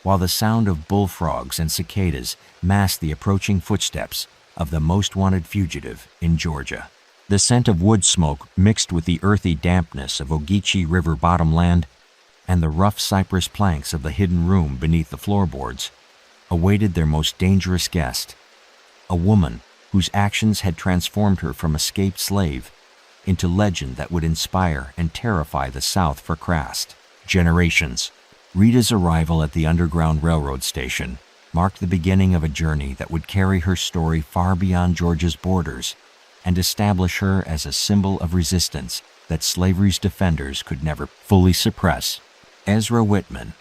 while the sound of bullfrogs and cicadas masked the approaching footsteps of the most wanted fugitive in Georgia. The scent of wood smoke mixed with the earthy dampness of Ogeechee River bottomland and the rough cypress planks of the hidden room beneath the floorboards awaited their most dangerous guest, a woman whose actions had transformed her from escaped slave into legend that would inspire and terrify the South for generations. Rita's arrival at the Underground Railroad station marked the beginning of a journey that would carry her story far beyond Georgia's borders and establish her as a symbol of resistance that slavery's defenders could never fully suppress. Ezra Whitman,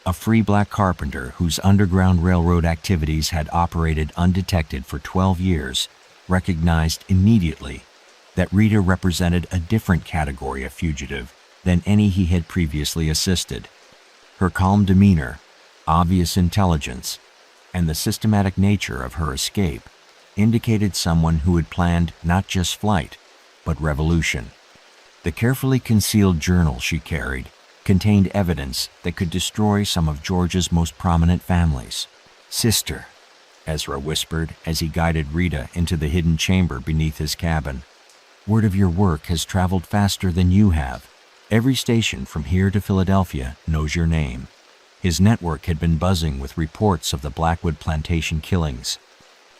a free black carpenter whose Underground Railroad activities had operated undetected for 12 years, recognized immediately that Rita represented a different category of fugitive than any he had previously assisted. Her calm demeanor, obvious intelligence, and the systematic nature of her escape indicated someone who had planned not just flight, but revolution. The carefully concealed journal she carried contained evidence that could destroy some of Georgia's most prominent families. "Sister," Ezra whispered as he guided Rita into the hidden chamber beneath his cabin, "word of your work has traveled faster than you have. Every station from here to Philadelphia knows your name." His network had been buzzing with reports of the Blackwood plantation killings.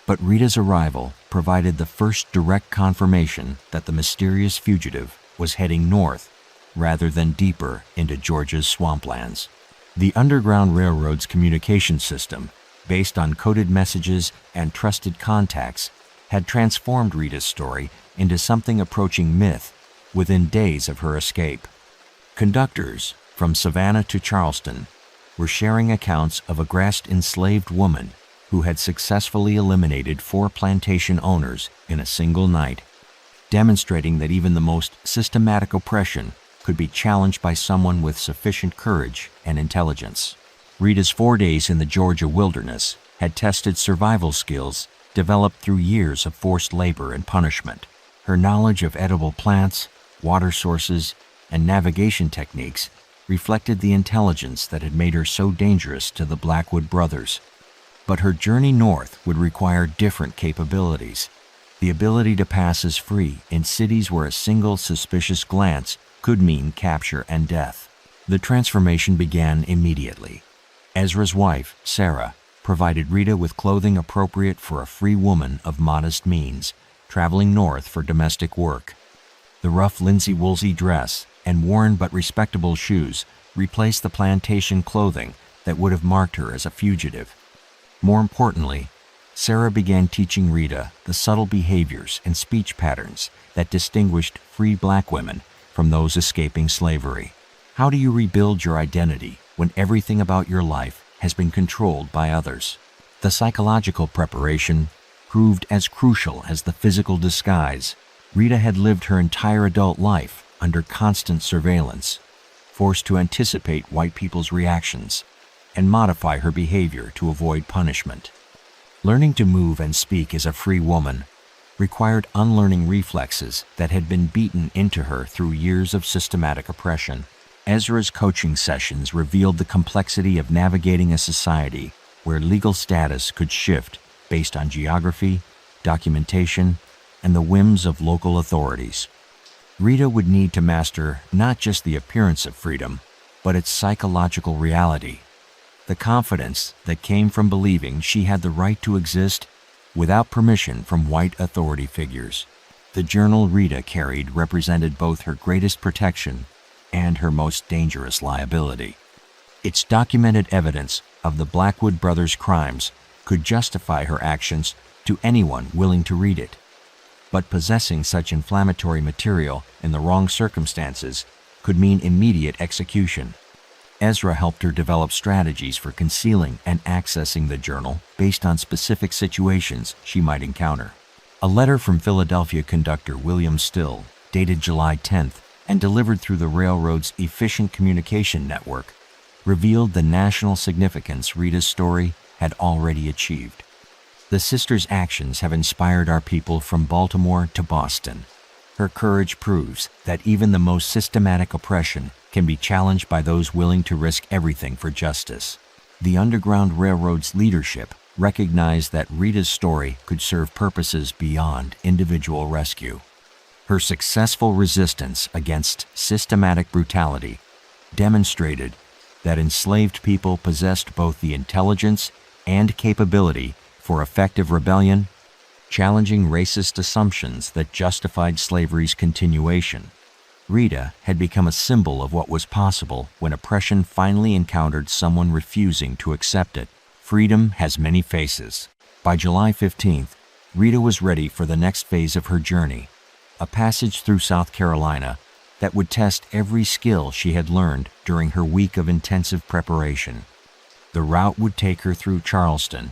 But Rita's arrival provided the first direct confirmation that the mysterious fugitive was heading north rather than deeper into Georgia's swamplands. The Underground Railroad's communication system, based on coded messages and trusted contacts, had transformed Rita's story into something approaching myth within days of her escape. Conductors from Savannah to Charleston were sharing accounts of a grassed enslaved woman who had successfully eliminated 4 plantation owners in a single night, demonstrating that even the most systematic oppression could be challenged by someone with sufficient courage and intelligence. Rita's 4 days in the Georgia wilderness had tested survival skills developed through years of forced labor and punishment. Her knowledge of edible plants, water sources, and navigation techniques reflected the intelligence that had made her so dangerous to the Blackwood brothers. But her journey north would require different capabilities. The ability to pass as free in cities where a single suspicious glance could mean capture and death. The transformation began immediately. Ezra's wife, Sarah, provided Rita with clothing appropriate for a free woman of modest means, traveling north for domestic work. The rough linsey-woolsey dress and worn but respectable shoes replaced the plantation clothing that would have marked her as a fugitive. More importantly, Sarah began teaching Rita the subtle behaviors and speech patterns that distinguished free black women from those escaping slavery. How do you rebuild your identity when everything about your life has been controlled by others? The psychological preparation proved as crucial as the physical disguise. Rita had lived her entire adult life under constant surveillance, forced to anticipate white people's reactions and modify her behavior to avoid punishment. Learning to move and speak as a free woman required unlearning reflexes that had been beaten into her through years of systematic oppression. Ezra's coaching sessions revealed the complexity of navigating a society where legal status could shift based on geography, documentation, and the whims of local authorities. Rita would need to master not just the appearance of freedom, but its psychological reality. The confidence that came from believing she had the right to exist without permission from white authority figures. The journal Rita carried represented both her greatest protection and her most dangerous liability. Its documented evidence of the Blackwood brothers' crimes could justify her actions to anyone willing to read it. But possessing such inflammatory material in the wrong circumstances could mean immediate execution. Ezra helped her develop strategies for concealing and accessing the journal based on specific situations she might encounter. A letter from Philadelphia conductor William Still, dated July 10th and delivered through the railroad's efficient communication network, revealed the national significance Rita's story had already achieved. The sisters' actions have inspired our people from Baltimore to Boston. Her courage proves that even the most systematic oppression can be challenged by those willing to risk everything for justice. The Underground Railroad's leadership recognized that Rita's story could serve purposes beyond individual rescue. Her successful resistance against systematic brutality demonstrated that enslaved people possessed both the intelligence and capability for effective rebellion, challenging racist assumptions that justified slavery's continuation. Rita had become a symbol of what was possible when oppression finally encountered someone refusing to accept it. Freedom has many faces. By July 15th, Rita was ready for the next phase of her journey, a passage through South Carolina that would test every skill she had learned during her week of intensive preparation. The route would take her through Charleston,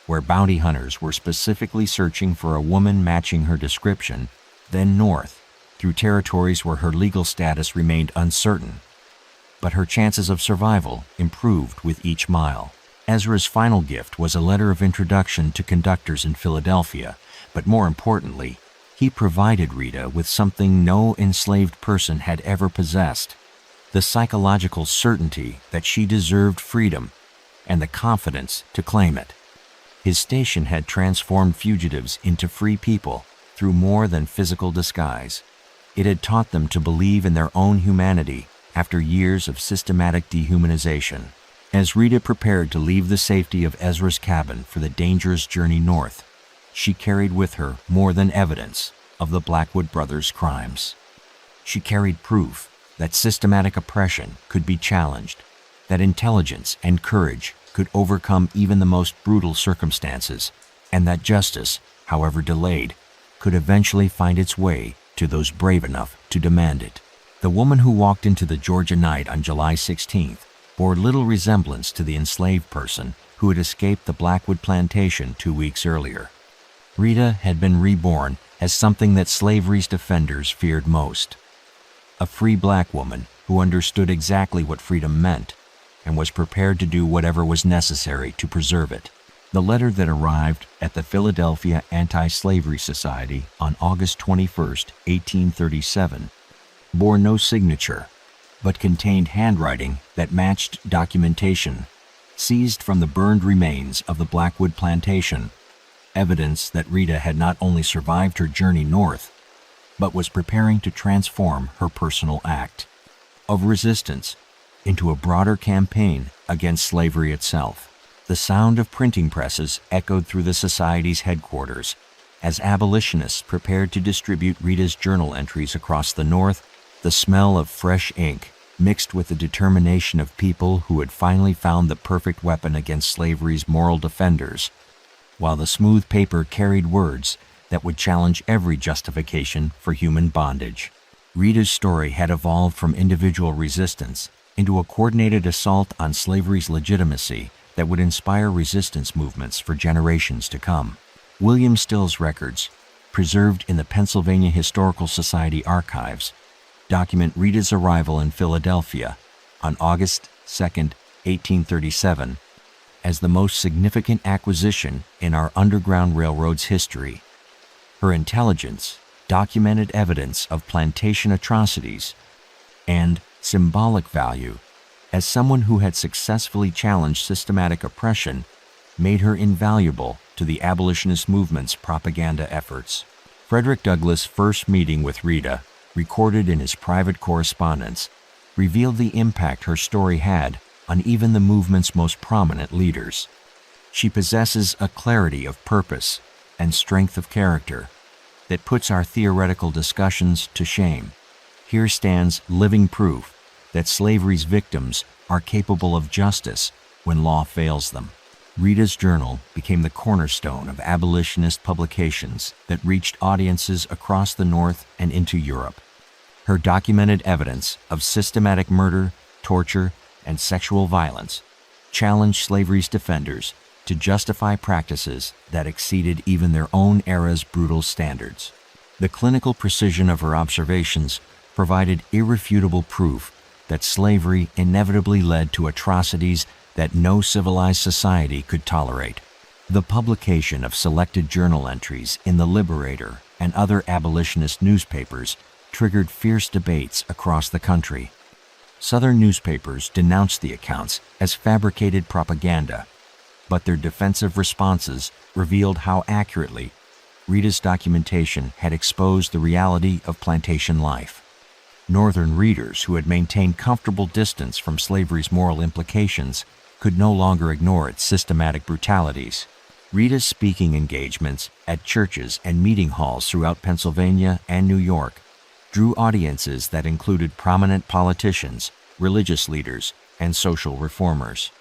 where bounty hunters were specifically searching for a woman matching her description, then north, through territories where her legal status remained uncertain. But her chances of survival improved with each mile. Ezra's final gift was a letter of introduction to conductors in Philadelphia, but more importantly, he provided Rita with something no enslaved person had ever possessed: the psychological certainty that she deserved freedom and the confidence to claim it. His station had transformed fugitives into free people through more than physical disguise. It had taught them to believe in their own humanity after years of systematic dehumanization. As Rita prepared to leave the safety of Ezra's cabin for the dangerous journey north, she carried with her more than evidence of the Blackwood brothers' crimes. She carried proof that systematic oppression could be challenged, that intelligence and courage could overcome even the most brutal circumstances, and that justice, however delayed, could eventually find its way to those brave enough to demand it. The woman who walked into the Georgia night on July 16th bore little resemblance to the enslaved person who had escaped the Blackwood plantation 2 weeks earlier. Rita had been reborn as something that slavery's defenders feared most: a free black woman who understood exactly what freedom meant and was prepared to do whatever was necessary to preserve it. The letter that arrived at the Philadelphia Anti-Slavery Society on August 21, 1837, bore no signature, but contained handwriting that matched documentation seized from the burned remains of the Blackwood plantation, evidence that Rita had not only survived her journey north, but was preparing to transform her personal act of resistance into a broader campaign against slavery itself. The sound of printing presses echoed through the Society's headquarters as abolitionists prepared to distribute Rita's journal entries across the North. The smell of fresh ink mixed with the determination of people who had finally found the perfect weapon against slavery's moral defenders, while the smooth paper carried words that would challenge every justification for human bondage. Rita's story had evolved from individual resistance into a coordinated assault on slavery's legitimacy that would inspire resistance movements for generations to come. William Still's records, preserved in the Pennsylvania Historical Society archives, document Rita's arrival in Philadelphia on August 2, 1837, as the most significant acquisition in our Underground Railroad's history. Her intelligence, documented evidence of plantation atrocities, and symbolic value as someone who had successfully challenged systematic oppression made her invaluable to the abolitionist movement's propaganda efforts. Frederick Douglass' first meeting with Rita, recorded in his private correspondence, revealed the impact her story had on even the movement's most prominent leaders. She possesses a clarity of purpose and strength of character that puts our theoretical discussions to shame. Here stands living proof that slavery's victims are capable of justice when law fails them. Rita's journal became the cornerstone of abolitionist publications that reached audiences across the North and into Europe. Her documented evidence of systematic murder, torture, and sexual violence challenged slavery's defenders to justify practices that exceeded even their own era's brutal standards. The clinical precision of her observations provided irrefutable proof that slavery inevitably led to atrocities that no civilized society could tolerate. The publication of selected journal entries in The Liberator and other abolitionist newspapers triggered fierce debates across the country. Southern newspapers denounced the accounts as fabricated propaganda, but their defensive responses revealed how accurately Rita's documentation had exposed the reality of plantation life. Northern readers who had maintained comfortable distance from slavery's moral implications could no longer ignore its systematic brutalities. Rita's speaking engagements at churches and meeting halls throughout Pennsylvania and New York drew audiences that included prominent politicians, religious leaders, and social reformers.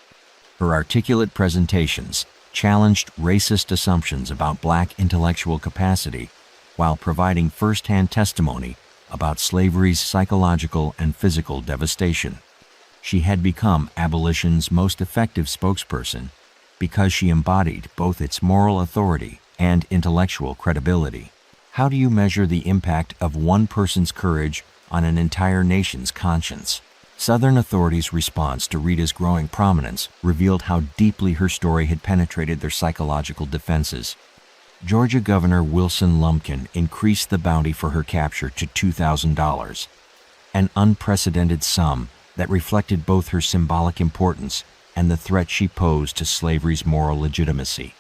Her articulate presentations challenged racist assumptions about Black intellectual capacity while providing first-hand testimony about slavery's psychological and physical devastation. She had become abolition's most effective spokesperson because she embodied both its moral authority and intellectual credibility. How do you measure the impact of one person's courage on an entire nation's conscience? Southern authorities' response to Rita's growing prominence revealed how deeply her story had penetrated their psychological defenses. Georgia Governor Wilson Lumpkin increased the bounty for her capture to $2,000, an unprecedented sum that reflected both her symbolic importance and the threat she posed to slavery's moral legitimacy.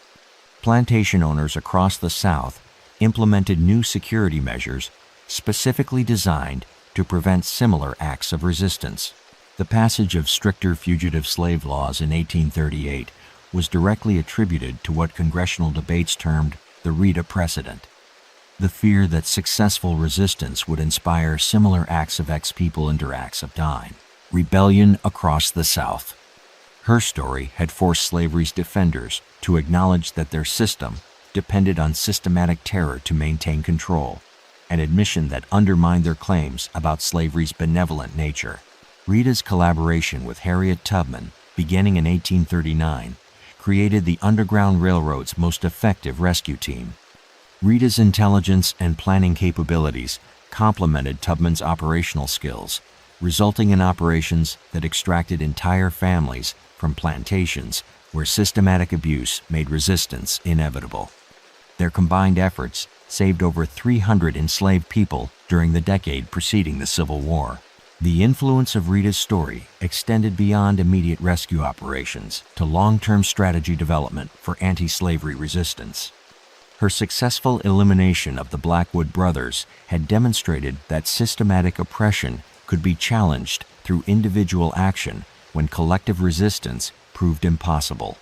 Plantation owners across the South implemented new security measures specifically designed to prevent similar acts of resistance. The passage of stricter fugitive slave laws in 1838 was directly attributed to what congressional debates termed the Rita precedent, the fear that successful resistance would inspire similar acts of ex-people into acts of dying. Rebellion across the South. Her story had forced slavery's defenders to acknowledge that their system depended on systematic terror to maintain control, an admission that undermined their claims about slavery's benevolent nature. Rita's collaboration with Harriet Tubman, beginning in 1839, created the Underground Railroad's most effective rescue team. Rita's intelligence and planning capabilities complemented Tubman's operational skills, resulting in operations that extracted entire families from plantations where systematic abuse made resistance inevitable. Their combined efforts saved over 300 enslaved people during the decade preceding the Civil War. The influence of Rita's story extended beyond immediate rescue operations to long-term strategy development for anti-slavery resistance. Her successful elimination of the Blackwood brothers had demonstrated that systematic oppression could be challenged through individual action when collective resistance proved impossible.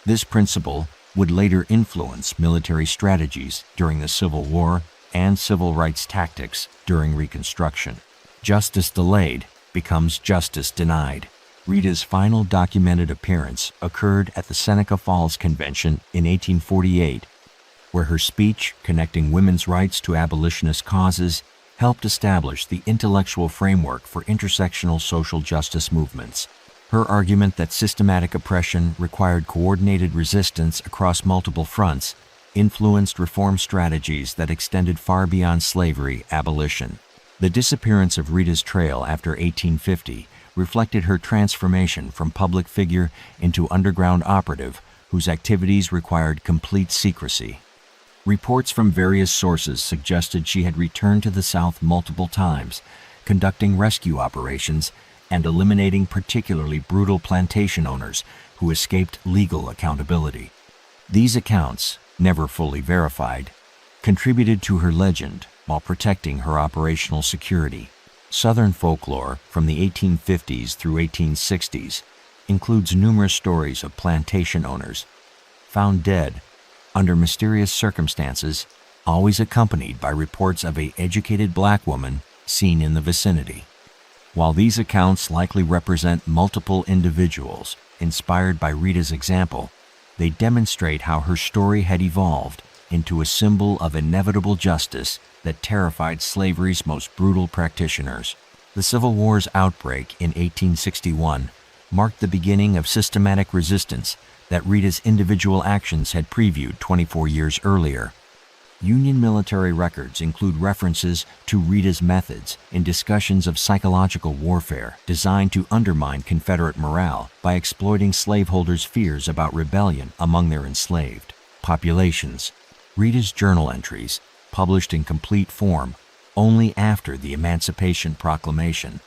This principle would later influence military strategies during the Civil War and civil rights tactics during Reconstruction. Justice delayed becomes justice denied. Rita's final documented appearance occurred at the Seneca Falls Convention in 1848, where her speech connecting women's rights to abolitionist causes helped establish the intellectual framework for intersectional social justice movements. Her argument that systematic oppression required coordinated resistance across multiple fronts influenced reform strategies that extended far beyond slavery abolition. The disappearance of Rita's trail after 1850 reflected her transformation from public figure into underground operative whose activities required complete secrecy. Reports from various sources suggested she had returned to the South multiple times, conducting rescue operations and eliminating particularly brutal plantation owners who escaped legal accountability. These accounts, never fully verified, contributed to her legend while protecting her operational security. Southern folklore from the 1850s through 1860s includes numerous stories of plantation owners found dead under mysterious circumstances, always accompanied by reports of an educated black woman seen in the vicinity. While these accounts likely represent multiple individuals inspired by Rita's example, They demonstrate how her story had evolved into a symbol of inevitable justice that terrified slavery's most brutal practitioners. The Civil War's outbreak in 1861 marked the beginning of systematic resistance that Rita's individual actions had previewed 24 years earlier. Union military records include references to Rita's methods in discussions of psychological warfare designed to undermine Confederate morale by exploiting slaveholders' fears about rebellion among their enslaved populations. Rita's journal entries, published in complete form only after the Emancipation Proclamation,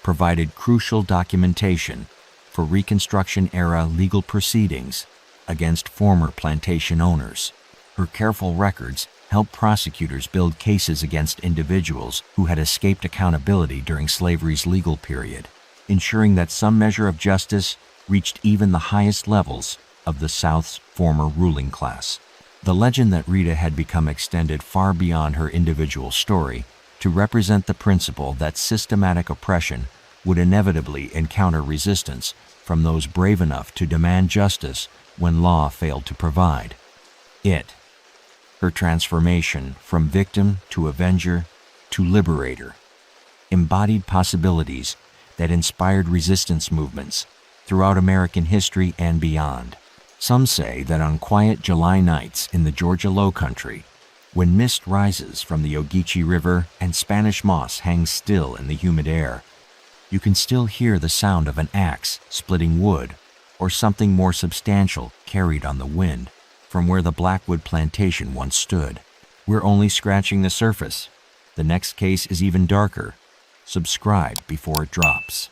provided crucial documentation for Reconstruction-era legal proceedings against former plantation owners. Her careful records helped prosecutors build cases against individuals who had escaped accountability during slavery's legal period, ensuring that some measure of justice reached even the highest levels of the South's former ruling class. The legend that Rita had become extended far beyond her individual story to represent the principle that systematic oppression would inevitably encounter resistance from those brave enough to demand justice when law failed to provide it. Her transformation from victim to avenger to liberator embodied possibilities that inspired resistance movements throughout American history and beyond. Some say that on quiet July nights in the Georgia Lowcountry, when mist rises from the Ogeechee River and Spanish moss hangs still in the humid air, you can still hear the sound of an axe splitting wood or something more substantial carried on the wind from where the Blackwood plantation once stood. We're only scratching the surface. The next case is even darker. Subscribe before it drops.